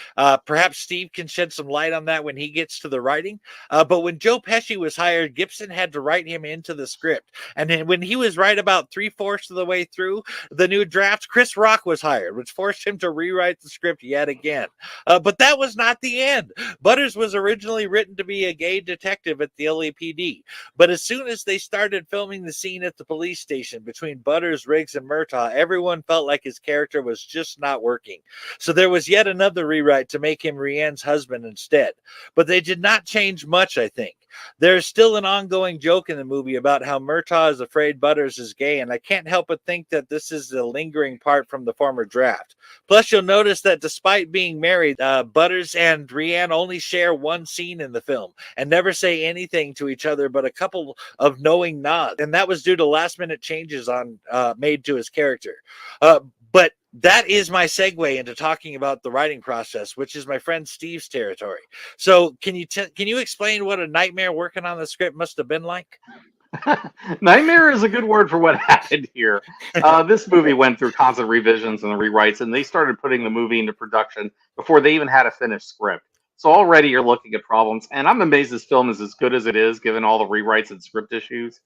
Perhaps Steve can shed some light on that when he gets to the writing. But when Joe Pesci was hired, Gibson had to write him into the script. And then when he was right about 3/4 of the way through the new draft, Chris Rock was hired, which forced him to rewrite the script yet again. But that was not the end. Butters was originally written to be a gay detective at the LAPD. But as soon as they started filming the scene at the police station between Butters, Riggs, and Murtaugh, everyone felt like his character was just not working. So there was yet another rewrite to make him Rianne's husband instead. But they did not change much, I think. There's still an ongoing joke in the movie about how Murtaugh is afraid Butters is gay, and I can't help but think that this is the lingering part from the former draft. Plus, you'll notice that despite being married, Butters and Rianne only share one scene in the film and never say anything to each other but a couple of knowing nods, and that was due to last-minute changes made to his character. But that is my segue into talking about the writing process, which is my friend Steve's territory. So can you explain what a nightmare working on the script must have been like? Nightmare is a good word for what happened here. This movie went through constant revisions and rewrites, and they started putting the movie into production before they even had a finished script. So already you're looking at problems, and I'm amazed this film is as good as it is, given all the rewrites and script issues.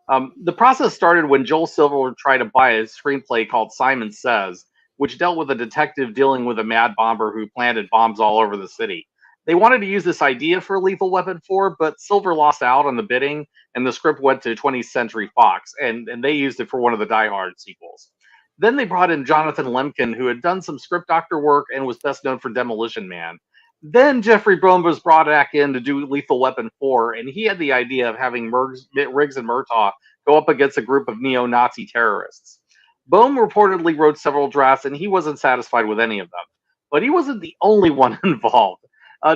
The process started when Joel Silver tried to buy a screenplay called Simon Says, which dealt with a detective dealing with a mad bomber who planted bombs all over the city. They wanted to use this idea for Lethal Weapon 4, but Silver lost out on the bidding, and the script went to 20th Century Fox, and they used it for one of the Die Hard sequels. Then they brought in Jonathan Lemkin, who had done some script doctor work and was best known for Demolition Man. Then Jeffrey Brohm was brought back in to do Lethal Weapon 4, and he had the idea of having Riggs and Murtaugh go up against a group of neo-Nazi terrorists. Bohm reportedly wrote several drafts, and he wasn't satisfied with any of them. But he wasn't the only one involved.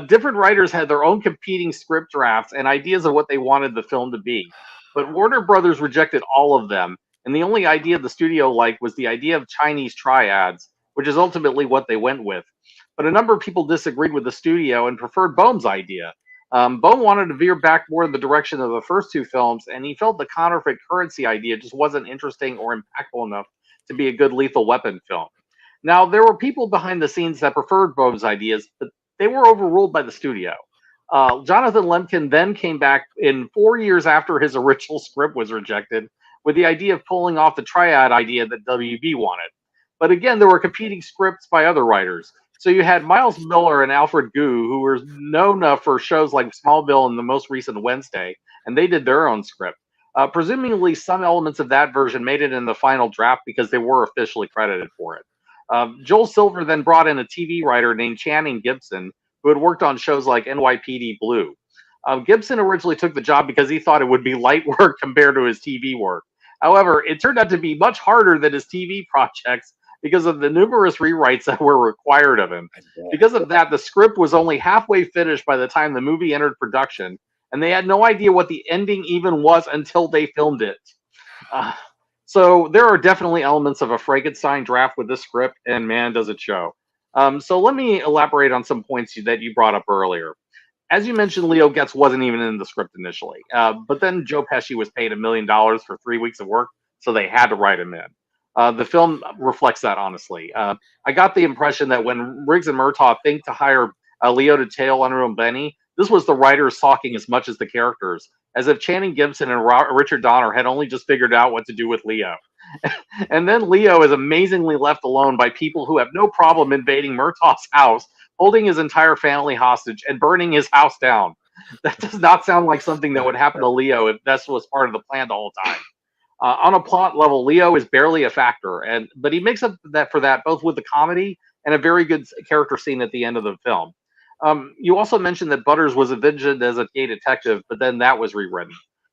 Different writers had their own competing script drafts and ideas of what they wanted the film to be. But Warner Brothers rejected all of them, and the only idea the studio liked was the idea of Chinese triads, which is ultimately what they went with. But a number of people disagreed with the studio and preferred Bohm's idea. Bohm wanted to veer back more in the direction of the first two films, and he felt the counterfeit currency idea just wasn't interesting or impactful enough to be a good Lethal Weapon film. Now, there were people behind the scenes that preferred Bohm's ideas, but they were overruled by the studio. Jonathan Lemkin then came back in 4 years after his original script was rejected with the idea of pulling off the triad idea that WB wanted. But again, there were competing scripts by other writers. So you had Miles Miller and Alfred Gu, who were known for shows like Smallville and the most recent Wednesday, and they did their own script. Presumably, some elements of that version made it in the final draft because they were officially credited for it. Joel Silver then brought in a TV writer named Channing Gibson, who had worked on shows like NYPD Blue. Gibson originally took the job because he thought it would be light work compared to his TV work. However, it turned out to be much harder than his TV projects because of the numerous rewrites that were required of him. Because of that, the script was only halfway finished by the time the movie entered production, and they had no idea what the ending even was until they filmed it. So there are definitely elements of a Frankenstein draft with this script, and man, does it show. So let me elaborate on some points that you brought up earlier. As you mentioned, Leo Getz wasn't even in the script initially, but then Joe Pesci was paid $1 million for 3 weeks of work, so they had to write him in. The film reflects that, honestly. I got the impression that when Riggs and Murtaugh think to hire Leo to tail Unreal Benny, this was the writers talking as much as the characters, as if Channing Gibson and Richard Donner had only just figured out what to do with Leo. And then Leo is amazingly left alone by people who have no problem invading Murtaugh's house, holding his entire family hostage, and burning his house down. That does not sound like something that would happen to Leo if this was part of the plan the whole time. On a plot level, Leo is barely a factor, but he makes up for that both with the comedy and a very good character scene at the end of the film. You also mentioned that Butters was envisioned as a gay detective, but then that was rewritten.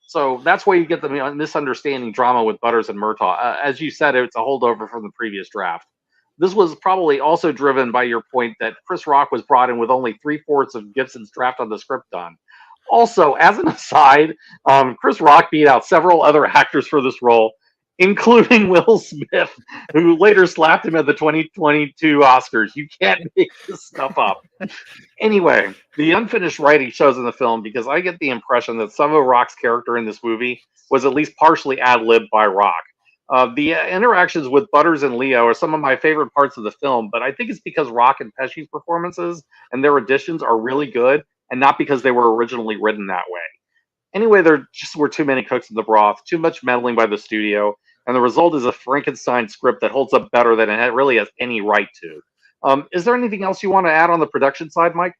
So that's why you get the misunderstanding drama with Butters and Murtaugh. As you said, it's a holdover from the previous draft. This was probably also driven by your point that Chris Rock was brought in with only 3/4 of Gibson's draft on the script done. Also, as an aside, Chris Rock beat out several other actors for this role, including Will Smith, who later slapped him at the 2022 Oscars. You can't make this stuff up. Anyway, the unfinished writing shows in the film because I get the impression that some of Rock's character in this movie was at least partially ad-libbed by Rock. The interactions with Butters and Leo are some of my favorite parts of the film, but I think it's because Rock and Pesci's performances and their additions are really good, and not because they were originally written that way. Anyway, there just were too many cooks in the broth, too much meddling by the studio, and the result is a Frankenstein script that holds up better than it really has any right to. Is there anything else you want to add on the production side, Mike?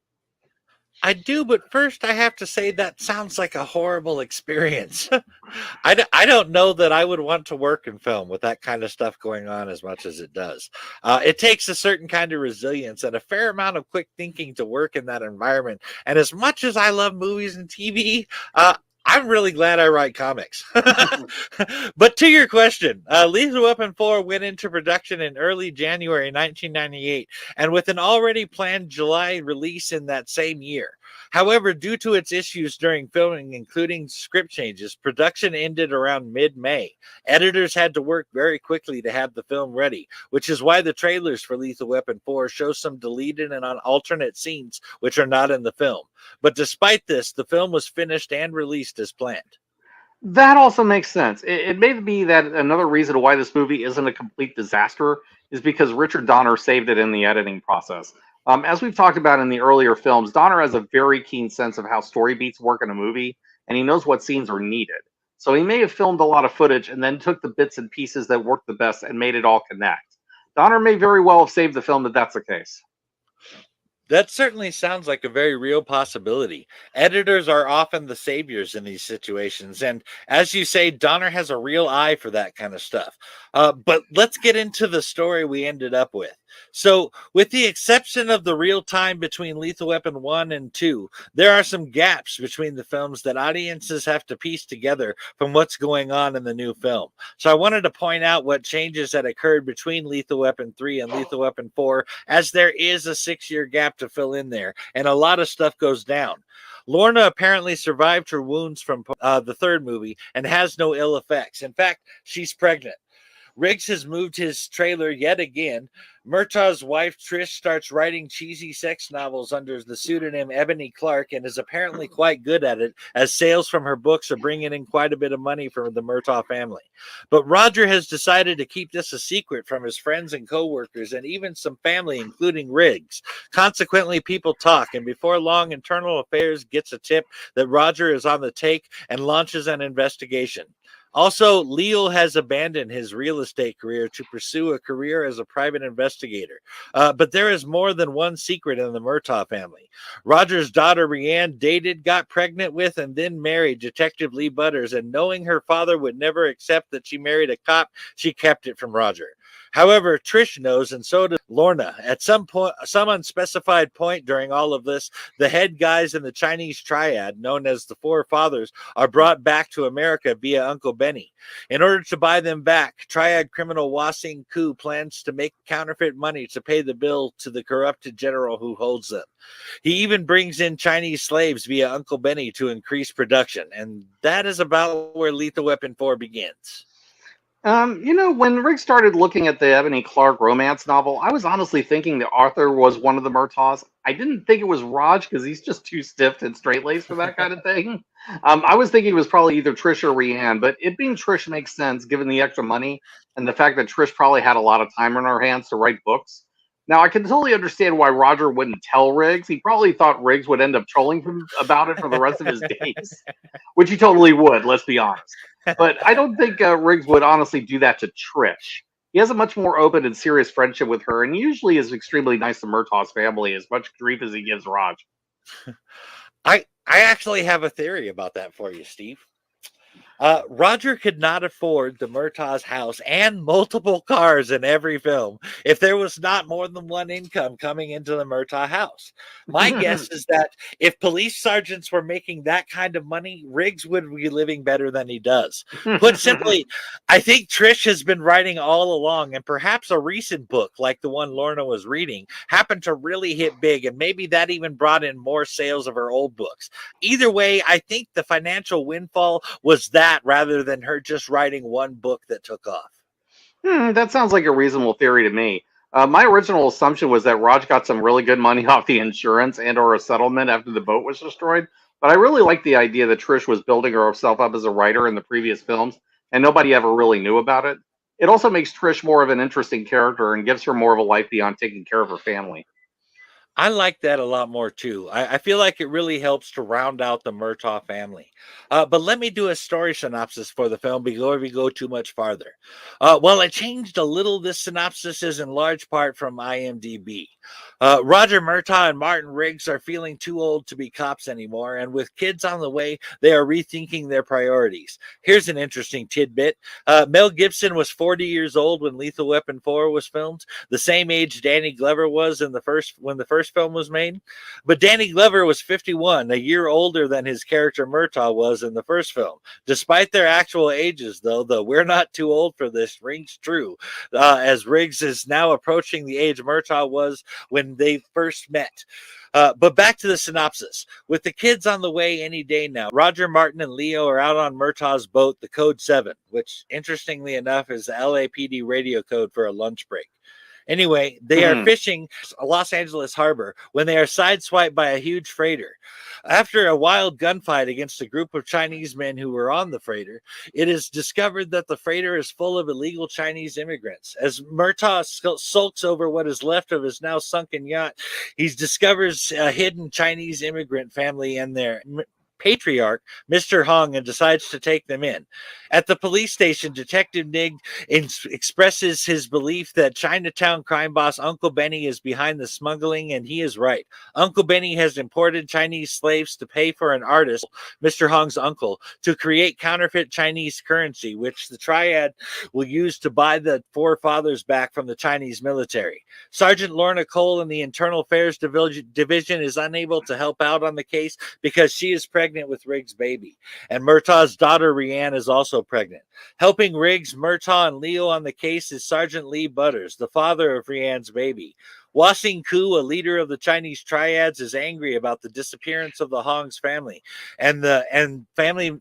I do, but first I have to say that sounds like a horrible experience. I don't know that I would want to work in film with that kind of stuff going on as much as it does. It takes a certain kind of resilience and a fair amount of quick thinking to work in that environment. And as much as I love movies and TV, I'm really glad I write comics. But to your question, Lethal Weapon 4 went into production in early January 1998, and with an already planned July release in that same year. However, due to its issues during filming, including script changes, production ended around mid-May. Editors had to work very quickly to have the film ready, which is why the trailers for Lethal Weapon 4 show some deleted and alternate scenes which are not in the film. But despite this, the film was finished and released as planned. That also makes sense. It may be that another reason why this movie isn't a complete disaster is because Richard Donner saved it in the editing process. As we've talked about in the earlier films, Donner has a very keen sense of how story beats work in a movie, and he knows what scenes are needed. So he may have filmed a lot of footage and then took the bits and pieces that worked the best and made it all connect. Donner may very well have saved the film if that's the case. That certainly sounds like a very real possibility. Editors are often the saviors in these situations. And as you say, Donner has a real eye for that kind of stuff. But let's get into the story we ended up with. So with the exception of the real time between Lethal Weapon 1 and 2, there are some gaps between the films that audiences have to piece together from what's going on in the new film. So I wanted to point out what changes had occurred between Lethal Weapon 3 and Lethal Weapon 4, as there is a 6-year gap to fill in there, and a lot of stuff goes down. Lorna apparently survived her wounds from the third movie and has no ill effects. In fact, she's pregnant. Riggs has moved his trailer yet again. Murtaugh's wife, Trish, starts writing cheesy sex novels under the pseudonym Ebony Clark and is apparently quite good at it, as sales from her books are bringing in quite a bit of money for the Murtaugh family. But Roger has decided to keep this a secret from his friends and co-workers and even some family, including Riggs. Consequently, people talk, and before long, Internal Affairs gets a tip that Roger is on the take and launches an investigation. Also, Leo has abandoned his real estate career to pursue a career as a private investigator. But there is more than one secret in the Murtaugh family. Roger's daughter, Rianne, dated, got pregnant with, and then married Detective Lee Butters, and knowing her father would never accept that she married a cop, she kept it from Roger. However, Trish knows, and so does Lorna. At some unspecified point during all of this, the head guys in the Chinese triad, known as the Four Fathers, are brought back to America via Uncle Benny. In order to buy them back, triad criminal Wasing Ku plans to make counterfeit money to pay the bill to the corrupted general who holds them. He even brings in Chinese slaves via Uncle Benny to increase production, and that is about where Lethal Weapon 4 begins. When Rick started looking at the Ebony Clark romance novel, I was honestly thinking the author was one of the Murtaughs. I didn't think it was Raj because he's just too stiff and straight-laced for that kind of thing. I was thinking it was probably either Trish or Rhiann, but it being Trish makes sense given the extra money and the fact that Trish probably had a lot of time on her hands to write books. Now, I can totally understand why Roger wouldn't tell Riggs. He probably thought Riggs would end up trolling him about it for the rest of his days, which he totally would, let's be honest. But I don't think Riggs would honestly do that to Trish. He has a much more open and serious friendship with her, and usually is extremely nice to Murtaugh's family, as much grief as he gives Raj. I actually have a theory about that for you, Steve. Roger could not afford the Murtaugh's house and multiple cars in every film if there was not more than one income coming into the Murtaugh house. My guess is that if police sergeants were making that kind of money, Riggs would be living better than he does. Put simply, I think Trish has been writing all along, and perhaps a recent book like the one Lorna was reading happened to really hit big, and maybe that even brought in more sales of her old books. Either way, I think the financial windfall was that rather than her just writing one book that took off. That sounds like a reasonable theory to me. My original assumption was that Raj got some really good money off the insurance and or a settlement after the boat was destroyed, but I really like the idea that Trish was building herself up as a writer in the previous films and nobody ever really knew about it. It also makes Trish more of an interesting character and gives her more of a life beyond taking care of her family. I like that a lot more too. I feel like it really helps to round out the Murtaugh family. But let me do a story synopsis for the film before we go too much farther. Well, I changed a little. This synopsis is in large part from IMDb. Roger Murtaugh and Martin Riggs are feeling too old to be cops anymore, and with kids on the way, they are rethinking their priorities. Here's an interesting tidbit. Mel Gibson was 40 years old when Lethal Weapon 4 was filmed, the same age Danny Glover was when the first film was made. But Danny Glover was 51, a year older than his character Murtaugh was in the first film. Despite their actual ages, though, the "we're not too old for this" rings true, as Riggs is now approaching the age Murtaugh was when they first met. But back to the synopsis. With the kids on the way any day now, Roger, Martin, and Leo are out on Murtaugh's boat, the Code 7, which, interestingly enough, is the LAPD radio code for a lunch break. Anyway, they are fishing Los Angeles Harbor when they are sideswiped by a huge freighter. After a wild gunfight against a group of Chinese men who were on the freighter, it is discovered that the freighter is full of illegal Chinese immigrants. As Murtaugh sulks over what is left of his now sunken yacht, he discovers a hidden Chinese immigrant family and their patriarch, Mr. Hong, and decides to take them in. At the police station, Detective Nig expresses his belief that Chinatown crime boss Uncle Benny is behind the smuggling, and he is right. Uncle Benny has imported Chinese slaves to pay for an artist, Mr. Hong's uncle, to create counterfeit Chinese currency, which the triad will use to buy the Four Fathers back from the Chinese military. Sergeant Lorna Cole in the Internal Affairs Division is unable to help out on the case because she is pregnant with Riggs' baby, and Murtaugh's daughter Rhiann is also pregnant. Helping Riggs, Murtaugh, and Leo on the case is Sergeant Lee Butters, the father of Rhiann's baby. Wasing Ku, a leader of the Chinese triads, is angry about the disappearance of the Hong's family and the family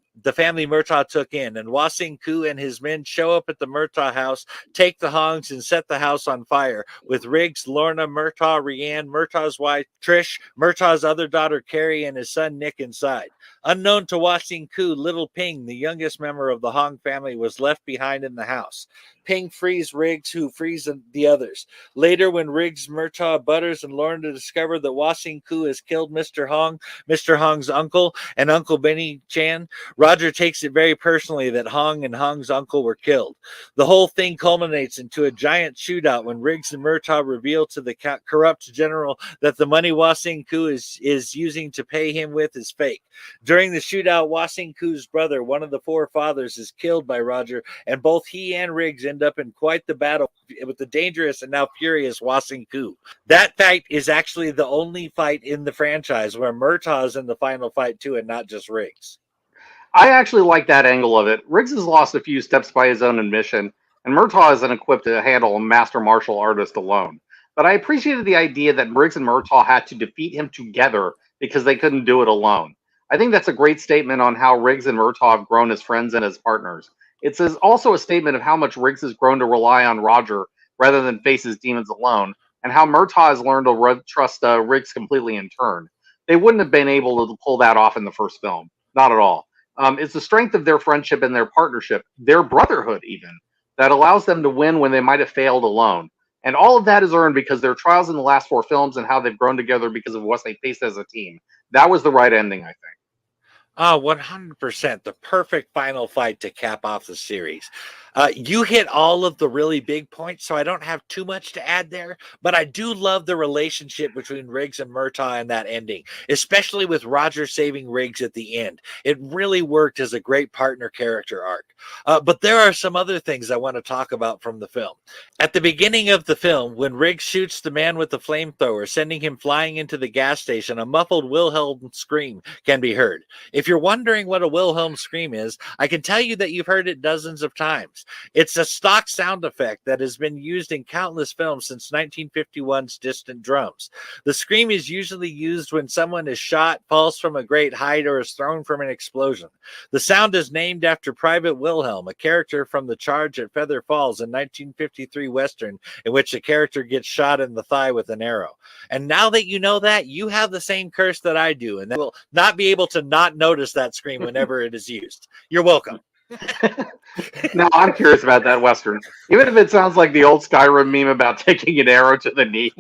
Murtaugh took in. And Wasing Ku and his men show up at the Murtaugh house, take the Hongs, and set the house on fire, with Riggs, Lorna, Murtaugh, Rhiann, Murtaugh's wife Trish, Murtaugh's other daughter Carrie, and his son Nick inside. Unknown to Wasing Ku, little Ping, the youngest member of the Hong family, was left behind in the house. Ping frees Riggs, who frees the others. Later, when Riggs, Murtaugh, Butters, and Lorna discover that Wasing Ku has killed Mr. Hong, Mr. Hong's uncle, and Uncle Benny Chan, Roger takes it very personally that Hong and Hong's uncle were killed. The whole thing culminates into a giant shootout when Riggs and Murtaugh reveal to the corrupt general that the money Wasing-Ku is using to pay him with is fake. During the shootout, Wasing-Ku's brother, one of the four fathers, is killed by Roger, and both he and Riggs end up in quite the battle with the dangerous and now furious Wasing-Ku. That fight is actually the only fight in the franchise where Murtaugh is in the final fight too, and not just Riggs. I actually like that angle of it. Riggs has lost a few steps by his own admission, and Murtaugh isn't equipped to handle a master martial artist alone. But I appreciated the idea that Riggs and Murtaugh had to defeat him together because they couldn't do it alone. I think that's a great statement on how Riggs and Murtaugh have grown as friends and as partners. It's also a statement of how much Riggs has grown to rely on Roger rather than face his demons alone, and how Murtaugh has learned to trust Riggs completely in turn. They wouldn't have been able to pull that off in the first film. Not at all. It's the strength of their friendship and their partnership, their brotherhood even, that allows them to win when they might have failed alone. And all of that is earned because their trials in the last four films and how they've grown together because of what they faced as a team. That was the right ending, I think. 100%. The perfect final fight to cap off the series. You hit all of the really big points, so I don't have too much to add there, but I do love the relationship between Riggs and Murtaugh in that ending, especially with Roger saving Riggs at the end. It really worked as a great partner character arc. But there are some other things I want to talk about from the film. At the beginning of the film, when Riggs shoots the man with the flamethrower, sending him flying into the gas station, a muffled Wilhelm scream can be heard. If you're wondering what a Wilhelm scream is, I can tell you that you've heard it dozens of times. It's a stock sound effect that has been used in countless films since 1951's Distant Drums. The scream is usually used when someone is shot, falls from a great height, or is thrown from an explosion. The sound is named after Private Wilhelm, a character from The Charge at Feather Falls in 1953 Western, in which the character gets shot in the thigh with an arrow. And now that you know that, you have the same curse that I do, and that will not be able to not notice that scream whenever it is used. You're welcome. Now I'm curious about that Western, even if it sounds like the old Skyrim meme about taking an arrow to the knee.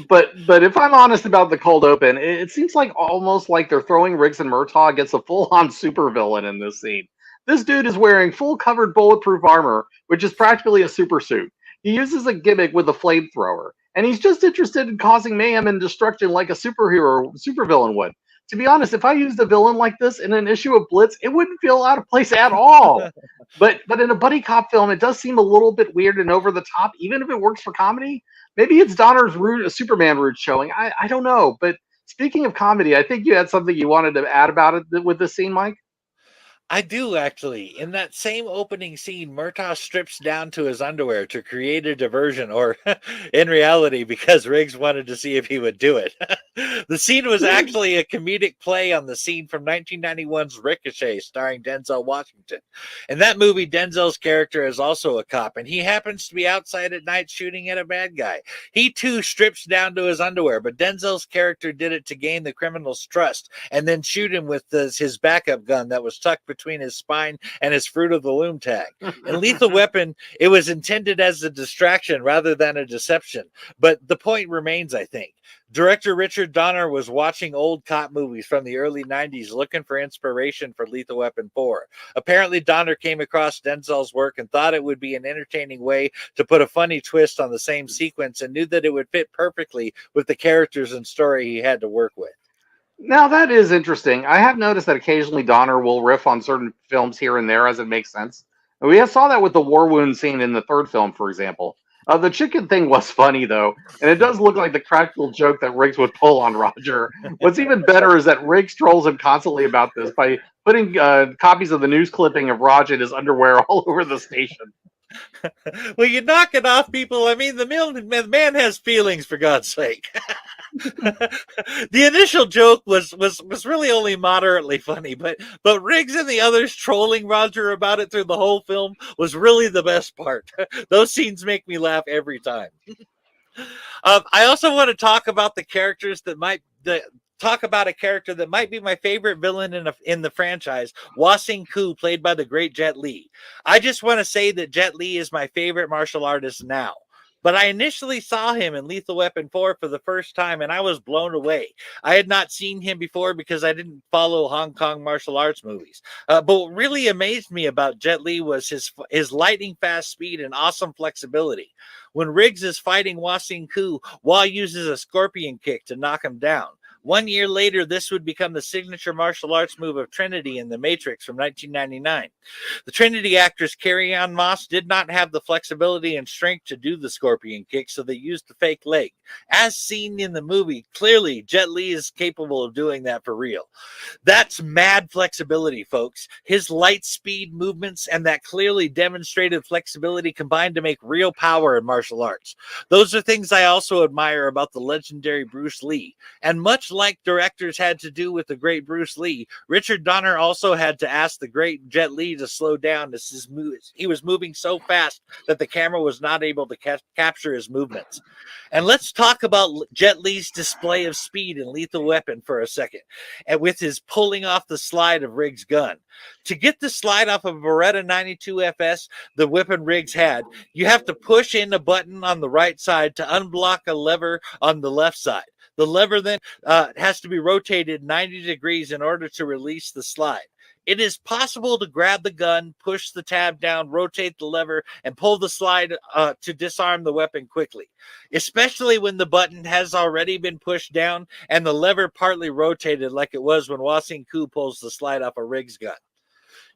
but if I'm honest about the cold open, it seems like almost like they're throwing Riggs and Murtaugh against a full-on supervillain in this scene. This dude is wearing full covered bulletproof armor, which is practically a super suit. He uses a gimmick with a flamethrower, and he's just interested in causing mayhem and destruction like a supervillain would. To be honest, if I used a villain like this in an issue of Blitz, it wouldn't feel out of place at all. But in a buddy cop film, it does seem a little bit weird and over the top, even if it works for comedy. Maybe it's Donner's Superman roots showing. I don't know. But speaking of comedy, I think you had something you wanted to add about it with this scene, Mike. I do, actually. In that same opening scene, Murtaugh strips down to his underwear to create a diversion, or in reality, because Riggs wanted to see if he would do it. The scene was actually a comedic play on the scene from 1991's Ricochet, starring Denzel Washington. In that movie, Denzel's character is also a cop, and he happens to be outside at night shooting at a bad guy. He, too, strips down to his underwear, but Denzel's character did it to gain the criminal's trust, and then shoot him with his backup gun that was tucked between his spine and his Fruit of the Loom tag. In Lethal Weapon, it was intended as a distraction rather than a deception. But the point remains, I think. Director Richard Donner was watching old cop movies from the early 90s looking for inspiration for Lethal Weapon 4. Apparently, Donner came across Denzel's work and thought it would be an entertaining way to put a funny twist on the same sequence, and knew that it would fit perfectly with the characters and story he had to work with. Now, that is interesting. I have noticed that occasionally Donner will riff on certain films here and there as it makes sense. And we saw that with the war wound scene in the third film, for example. The chicken thing was funny, though, and it does look like the practical joke that Riggs would pull on Roger. What's even better is that Riggs trolls him constantly about this by putting copies of the news clipping of Roger in his underwear all over the station. Well, you knock it off, people. I mean, the man has feelings, for God's sake. The initial joke was really only moderately funny, but Riggs and the others trolling Roger about it through the whole film was really the best part. Those scenes make me laugh every time. I also want to talk about a character that might be my favorite villain in the franchise, Wasing-Ku, played by the great Jet Li. I just want to say that Jet Li is my favorite martial artist now. but I initially saw him in Lethal Weapon 4 for the first time, and I was blown away. I had not seen him before because I didn't follow Hong Kong martial arts movies. But what really amazed me about Jet Li was his lightning fast speed and awesome flexibility. When Riggs is fighting Wasing Ku, Wah uses a scorpion kick to knock him down. 1 year later, this would become the signature martial arts move of Trinity in The Matrix from 1999. The Trinity actress Carrie-Anne Moss did not have the flexibility and strength to do the scorpion kick, so they used the fake leg. As seen in the movie, clearly Jet Li is capable of doing that for real. That's mad flexibility, folks. His light speed movements and that clearly demonstrated flexibility combined to make real power in martial arts. Those are things I also admire about the legendary Bruce Lee. And much like directors had to do with the great Bruce Lee, Richard Donner also had to ask the great Jet Li to slow down as he was moving so fast that the camera was not able to capture his movements. And let's talk about Jet Li's display of speed in Lethal Weapon for a second, and with his pulling off the slide of Riggs' gun. To get the slide off of a Beretta 92 FS, the weapon Riggs had, you have to push in a button on the right side to unblock a lever on the left side. The lever then has to be rotated 90 degrees in order to release the slide. It is possible to grab the gun, push the tab down, rotate the lever, and pull the slide to disarm the weapon quickly, especially when the button has already been pushed down and the lever partly rotated like it was when Wasing Ku pulls the slide off a Riggs gun.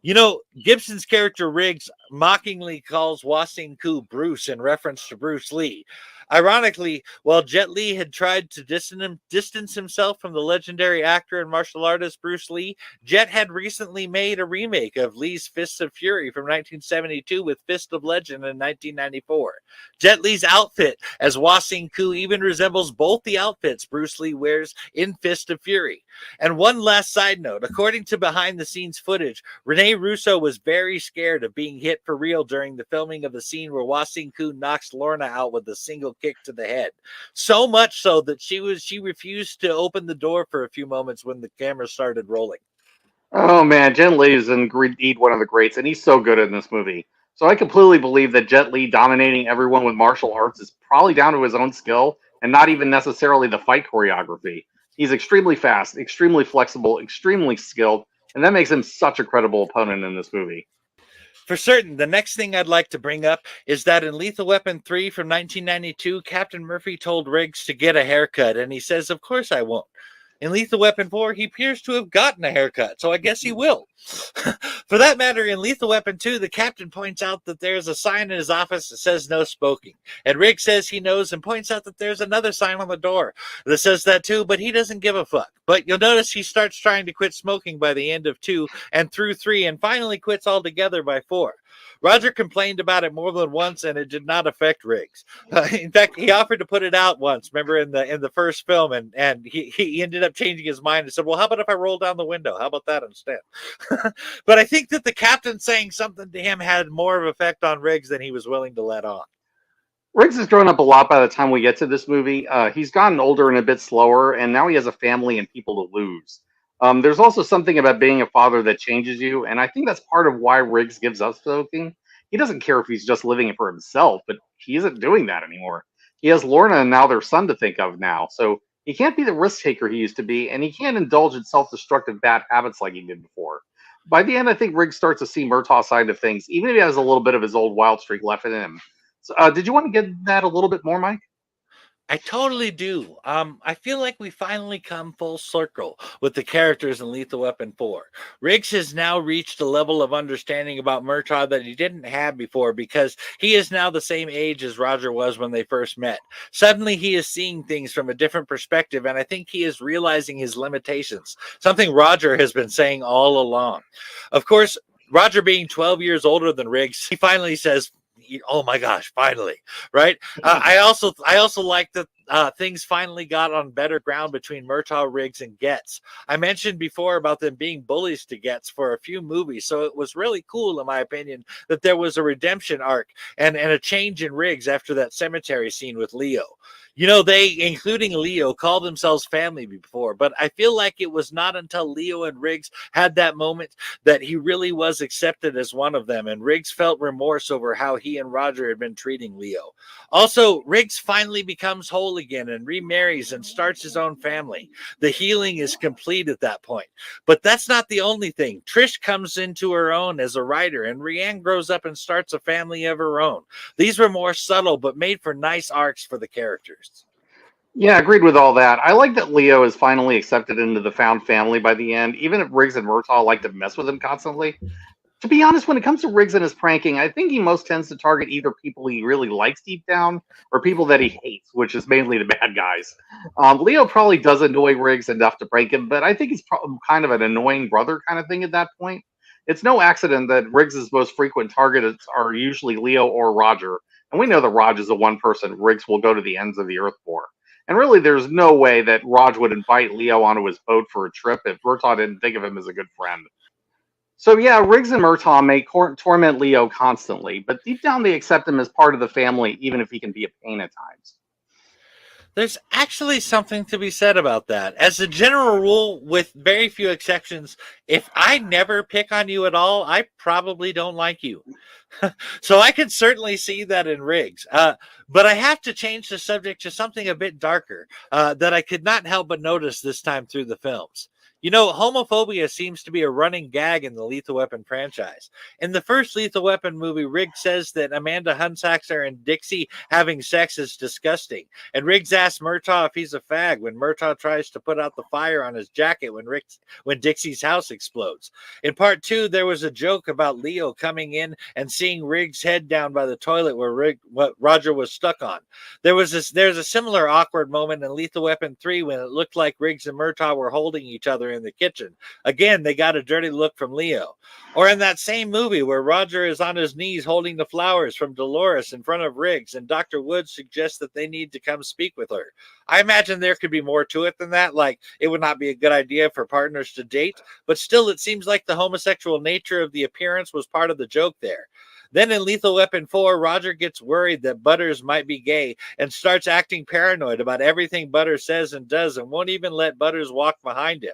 You know, Gibson's character Riggs mockingly calls Wasing Ku Bruce in reference to Bruce Lee. Ironically, while Jet Li had tried to distance himself from the legendary actor and martial artist Bruce Lee, Jet had recently made a remake of Lee's Fists of Fury from 1972 with Fist of Legend in 1994. Jet Li's outfit as Wasing Ku even resembles both the outfits Bruce Lee wears in Fist of Fury. And one last side note, according to behind-the-scenes footage, Rene Russo was very scared of being hit for real during the filming of the scene where Wasing Ku knocks Lorna out with a single kick to the head. So much so that she refused to open the door for a few moments when the camera started rolling. Oh man, Jet Li is indeed one of the greats, and he's so good in this movie. So I completely believe that Jet Li dominating everyone with martial arts is probably down to his own skill and not even necessarily the fight choreography. He's extremely fast, extremely flexible, extremely skilled, and that makes him such a credible opponent in this movie. For certain, the next thing I'd like to bring up is that in Lethal Weapon 3 from 1992, Captain Murphy told Riggs to get a haircut, and he says, "Of course I won't." In Lethal Weapon 4, he appears to have gotten a haircut, so I guess he will. For that matter, in Lethal Weapon 2, the captain points out that there's a sign in his office that says no smoking. And Riggs says he knows and points out that there's another sign on the door that says that too, but he doesn't give a fuck. But you'll notice he starts trying to quit smoking by the end of 2 and through 3 and finally quits altogether by 4. Roger complained about it more than once, and it did not affect Riggs. In fact, he offered to put it out once, remember, in the first film, and he ended up changing his mind and said, "Well, how about if I roll down the window? How about that instead?" But I think that the captain saying something to him had more of an effect on Riggs than he was willing to let on. Riggs has grown up a lot by the time we get to this movie. He's gotten older and a bit slower, and now he has a family and people to lose. There's also something about being a father that changes you, and I think that's part of why Riggs gives up smoking. He doesn't care if he's just living it for himself, but he isn't doing that anymore. He has Lorna and now their son to think of now, so he can't be the risk taker he used to be, and he can't indulge in self-destructive bad habits like he did before. By the end, I think Riggs starts to see Murtaugh's side of things, even if he has a little bit of his old wild streak left in him. So, did you want to get that a little bit more, Mike? I totally do. I feel like we finally come full circle with the characters in Lethal Weapon 4. Riggs has now reached a level of understanding about Murtaugh that he didn't have before because he is now the same age as Roger was when they first met. Suddenly, he is seeing things from a different perspective, and I think he is realizing his limitations, something Roger has been saying all along. Of course, Roger being 12 years older than Riggs, he finally says, "Oh my gosh, finally," right? I also like that things finally got on better ground between Murtaugh, Riggs, and Getz. I mentioned before about them being bullies to Getz for a few movies, so it was really cool, in my opinion, that there was a redemption arc and a change in Riggs after that cemetery scene with Leo. You know, they, including Leo, called themselves family before, but I feel like it was not until Leo and Riggs had that moment that he really was accepted as one of them, and Riggs felt remorse over how he and Roger had been treating Leo. Also, Riggs finally becomes whole again and remarries and starts his own family. The healing is complete at that point. But that's not the only thing. Trish comes into her own as a writer, and Rianne grows up and starts a family of her own. These were more subtle, but made for nice arcs for the characters. Yeah, agreed with all that. I like that Leo is finally accepted into the found family by the end, even if Riggs and Murtaugh like to mess with him constantly. To be honest, when it comes to Riggs and his pranking, I think he most tends to target either people he really likes deep down or people that he hates, which is mainly the bad guys. Leo probably does annoy Riggs enough to prank him, but I think he's kind of an annoying brother kind of thing at that point. It's no accident that Riggs's most frequent targets are usually Leo or Roger, and we know that Raj is the one person Riggs will go to the ends of the earth for. And really, there's no way that Raj would invite Leo onto his boat for a trip if Murtaugh didn't think of him as a good friend. So yeah, Riggs and Murtaugh may torment Leo constantly, but deep down they accept him as part of the family, even if he can be a pain at times. There's actually something to be said about that. As a general rule, with very few exceptions, if I never pick on you at all, I probably don't like you. So I can certainly see that in Riggs. But I have to change the subject to something a bit darker that I could not help but notice this time through the films. You know, homophobia seems to be a running gag in the Lethal Weapon franchise. In the first Lethal Weapon movie, Riggs says that Amanda Hunsaker and Dixie having sex is disgusting. And Riggs asks Murtaugh if he's a fag when Murtaugh tries to put out the fire on his jacket when Dixie's house explodes. In part 2, there was a joke about Leo coming in and seeing Riggs' head down by the toilet where Roger was stuck on. There's a similar awkward moment in Lethal Weapon 3 when it looked like Riggs and Murtaugh were holding each other in the kitchen. Again, they got a dirty look from Leo. Or in that same movie where Roger is on his knees holding the flowers from Dolores in front of Riggs, and Dr. Woods suggests that they need to come speak with her. I imagine there could be more to it than that, like it would not be a good idea for partners to date, but still it seems like the homosexual nature of the appearance was part of the joke there. Then in Lethal Weapon 4, Roger gets worried that Butters might be gay and starts acting paranoid about everything Butters says and does and won't even let Butters walk behind him.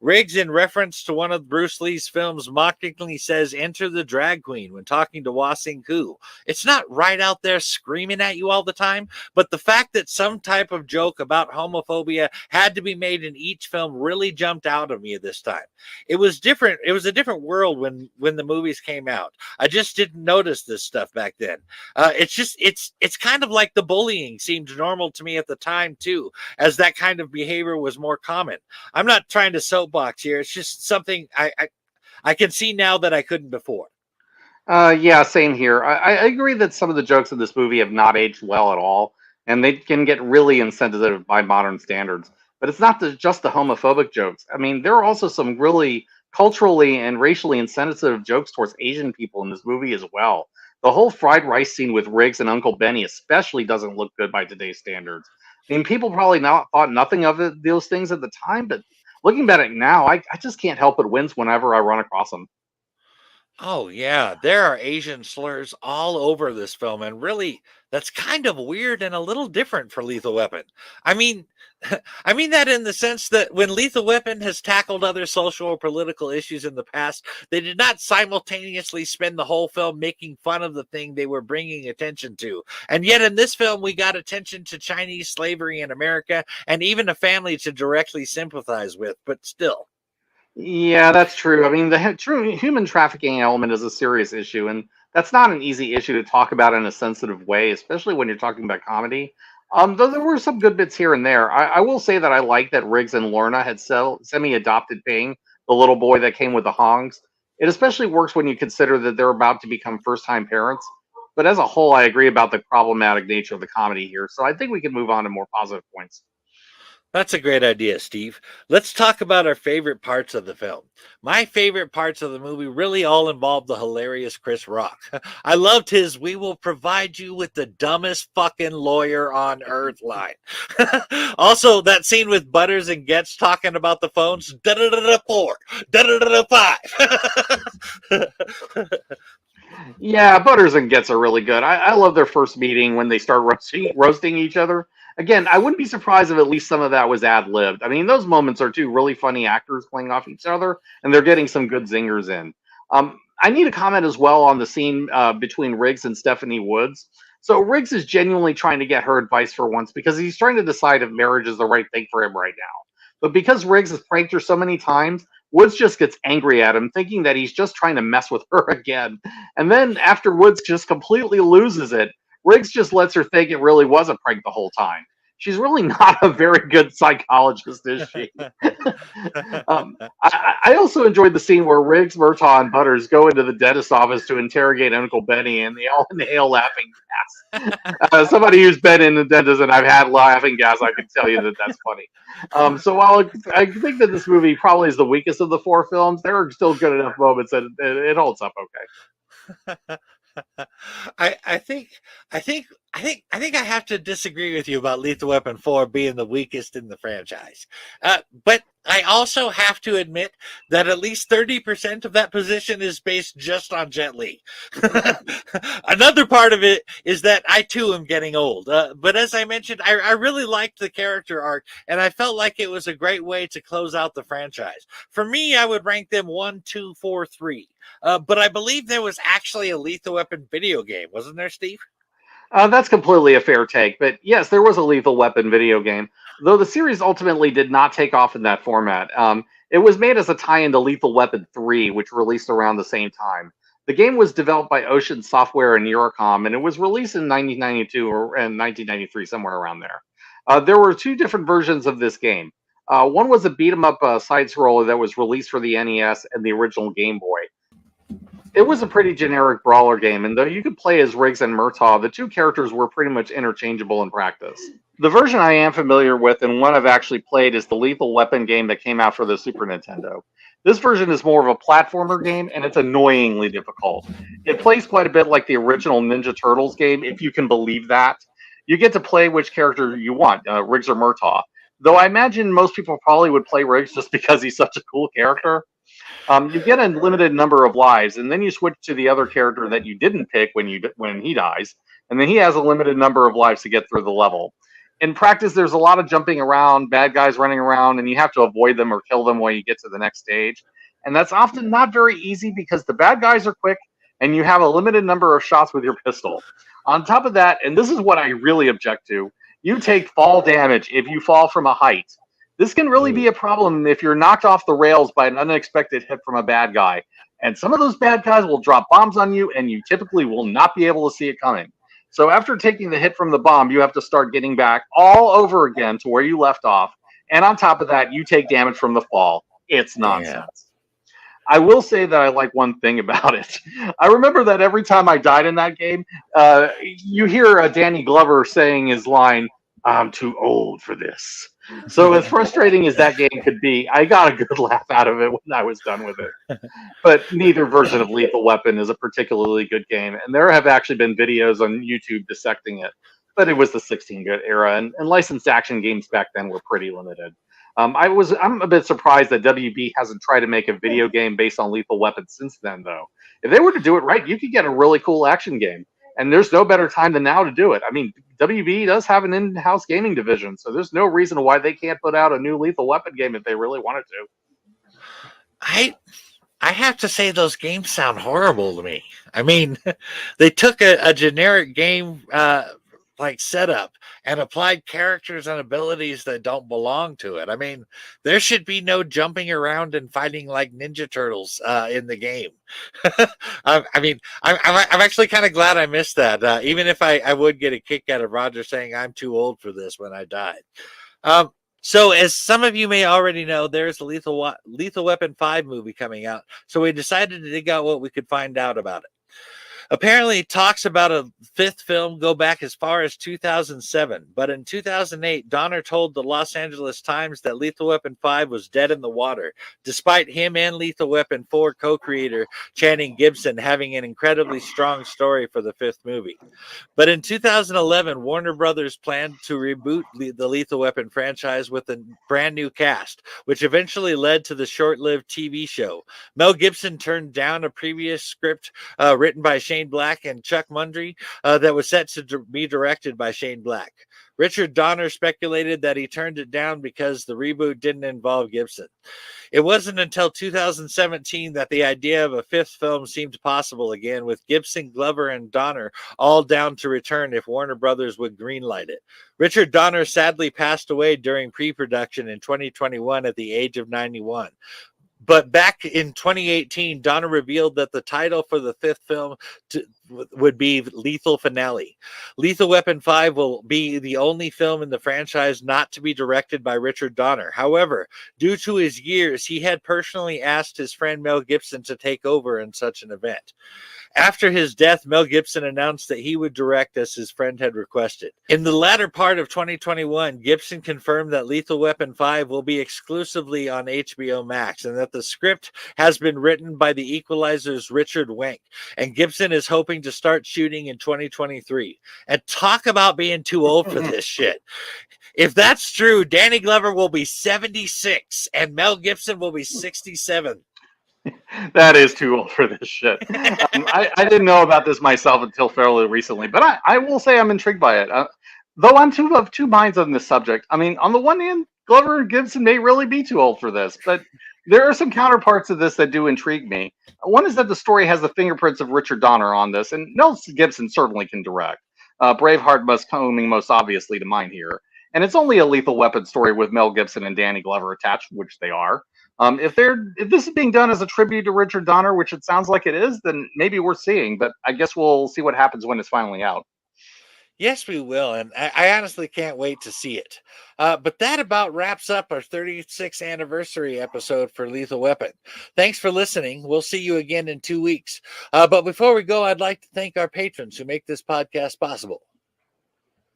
Riggs, in reference to one of Bruce Lee's films, mockingly says, "Enter the drag queen," when talking to Wah Sing Koo. It's not right out there screaming at you all the time, but the fact that some type of joke about homophobia had to be made in each film really jumped out at me this time. It was different. It was a different world when the movies came out. I just didn't notice this stuff back then. It's kind of like the bullying seemed normal to me at the time too, as that kind of behavior was more common. I'm not trying to soapbox here. It's just something I can see now that I couldn't before. Yeah, same here. I agree that some of the jokes in this movie have not aged well at all, and they can get really insensitive by modern standards. But it's not just the homophobic jokes. I mean, there are also some really culturally and racially insensitive jokes towards Asian people in this movie as well. The whole fried rice scene with Riggs and Uncle Benny especially doesn't look good by today's standards. I mean, people probably thought nothing of those things at the time, but looking back at it now, I just can't help but wince whenever I run across them. Oh yeah, there are Asian slurs all over this film, and really, that's kind of weird and a little different for Lethal Weapon. I mean, I mean that in the sense that when Lethal Weapon has tackled other social or political issues in the past, they did not simultaneously spend the whole film making fun of the thing they were bringing attention to. And yet in this film, we got attention to Chinese slavery in America and even a family to directly sympathize with, but still. Yeah, that's true. I mean, the true human trafficking element is a serious issue, and that's not an easy issue to talk about in a sensitive way, especially when you're talking about comedy. Though there were some good bits here and there. I will say that I like that Riggs and Lorna had semi-adopted Ping, the little boy that came with the Hongs. It especially works when you consider that they're about to become first-time parents. But as a whole, I agree about the problematic nature of the comedy here, so I think we can move on to more positive points. That's a great idea, Steve. Let's talk about our favorite parts of the film. My favorite parts of the movie really all involve the hilarious Chris Rock. I loved his "we will provide you with the dumbest fucking lawyer on earth" line. Also, that scene with Butters and Getz talking about the phones. Da-da-da-da-4, da-da-da-da-5. Yeah, Butters and Getz are really good. I love their first meeting when they start roasting each other. Again, I wouldn't be surprised if at least some of that was ad-libbed. I mean, those moments are two really funny actors playing off each other, and they're getting some good zingers in. I need to comment as well on the scene between Riggs and Stephanie Woods. So Riggs is genuinely trying to get her advice for once because he's trying to decide if marriage is the right thing for him right now. But because Riggs has pranked her so many times, Woods just gets angry at him, thinking that he's just trying to mess with her again. And then after Woods just completely loses it, Riggs just lets her think it really was a prank the whole time. She's really not a very good psychologist, is she? I also enjoyed the scene where Riggs, Murtaugh, and Butters go into the dentist's office to interrogate Uncle Benny, and they all inhale laughing gas. Somebody who's been in the dentist and I've had laughing gas, I can tell you that that's funny. So while I think that this movie probably is the weakest of the four films, there are still good enough moments that it holds up okay. I think I have to disagree with you about Lethal Weapon 4 being the weakest in the franchise. But I also have to admit that at least 30% of that position is based just on Jet Li. Another part of it is that I too am getting old. But as I mentioned, I really liked the character arc, and I felt like it was a great way to close out the franchise. For me, I would rank them 1, 2, 4, 3. But I believe there was actually a Lethal Weapon video game, wasn't there, Steve? That's completely a fair take, but yes, there was a Lethal Weapon video game, though the series ultimately did not take off in that format. It was made as a tie-in to Lethal Weapon 3, which released around the same time. The game was developed by Ocean Software and Eurocom, and it was released in 1992 or in 1993, somewhere around there. There were two different versions of this game. One was a beat-em-up side-scroller that was released for the NES and the original Game Boy. It was a pretty generic brawler game, and though you could play as Riggs and Murtaugh, the two characters were pretty much interchangeable in practice. The version I am familiar with and one I've actually played is the Lethal Weapon game that came out for the Super Nintendo. This version is more of a platformer game, and it's annoyingly difficult. It plays quite a bit like the original Ninja Turtles game, if you can believe that. You get to play which character you want, Riggs or Murtaugh. Though I imagine most people probably would play Riggs just because he's such a cool character. You get a limited number of lives, and then you switch to the other character that you didn't pick when he dies, and then he has a limited number of lives to get through the level. In practice, there's a lot of jumping around, bad guys running around, and you have to avoid them or kill them while you get to the next stage. And that's often not very easy because the bad guys are quick, and you have a limited number of shots with your pistol. On top of that, and this is what I really object to, you take fall damage if you fall from a height. This can really be a problem if you're knocked off the rails by an unexpected hit from a bad guy. And some of those bad guys will drop bombs on you, and you typically will not be able to see it coming. So after taking the hit from the bomb, you have to start getting back all over again to where you left off. And on top of that, you take damage from the fall. It's nonsense. Yeah. I will say that I like one thing about it. I remember that every time I died in that game, you hear Danny Glover saying his line, "I'm too old for this." So as frustrating as that game could be, I got a good laugh out of it when I was done with it. But neither version of Lethal Weapon is a particularly good game, and there have actually been videos on YouTube dissecting it. But it was the 16-bit era, and licensed action games back then were pretty limited. I'm a bit surprised that WB hasn't tried to make a video game based on Lethal Weapon since then, though. If they were to do it right, you could get a really cool action game. And there's no better time than now to do it. I mean, WB does have an in-house gaming division, so there's no reason why they can't put out a new Lethal Weapon game if they really wanted to. I have to say those games sound horrible to me. I mean, they took a generic game like setup and applied characters and abilities that don't belong to it. I mean, there should be no jumping around and fighting like Ninja Turtles in the game. I'm actually kind of glad I missed that, even if I would get a kick out of Roger saying I'm too old for this when I died. So as some of you may already know, there's a Lethal Weapon 5 movie coming out. So we decided to dig out what we could find out about it. Apparently, talks about a fifth film go back as far as 2007, but in 2008, Donner told the Los Angeles Times that Lethal Weapon 5 was dead in the water, despite him and Lethal Weapon 4 co-creator Channing Gibson having an incredibly strong story for the fifth movie. But in 2011, Warner Brothers planned to reboot the Lethal Weapon franchise with a brand new cast, which eventually led to the short-lived TV show. Mel Gibson turned down a previous script written by Shane Shane Black and Chuck Mundry that was set to be directed by Shane Black. Richard Donner speculated that he turned it down because the reboot didn't involve Gibson. It wasn't until 2017 that the idea of a fifth film seemed possible again, with Gibson, Glover, and Donner all down to return if Warner Brothers would greenlight it. Richard Donner sadly passed away during pre-production in 2021 at the age of 91. But back in 2018, Donner revealed that the title for the fifth film would be Lethal Finale. Lethal Weapon 5 will be the only film in the franchise not to be directed by Richard Donner. However, due to his years, he had personally asked his friend Mel Gibson to take over in such an event. After his death, Mel Gibson announced that he would direct as his friend had requested. In the latter part of 2021, Gibson confirmed that Lethal Weapon 5 will be exclusively on HBO Max and that the script has been written by the Equalizer's Richard Wenk, and Gibson is hoping to start shooting in 2023. And talk about being too old for this shit. If that's true, Danny Glover will be 76 and Mel Gibson will be 67. That is too old for this shit. I didn't know about this myself until fairly recently, but I will say I'm intrigued by it. Though I'm of two minds on this subject. I mean, on the one hand, Glover and Gibson may really be too old for this, but there are some counterparts of this that do intrigue me. One is that the story has the fingerprints of Richard Donner on this, and Mel Gibson certainly can direct. Braveheart coming most obviously to mind here. And it's only a Lethal Weapon story with Mel Gibson and Danny Glover attached, which they are. If this is being done as a tribute to Richard Donner, which it sounds like it is, then maybe worth seeing. But I guess we'll see what happens when it's finally out. Yes, we will, and I honestly can't wait to see it. But that about wraps up our 36th anniversary episode for Lethal Weapon. Thanks for listening. We'll see you again in 2 weeks. But before we go, I'd like to thank our patrons who make this podcast possible.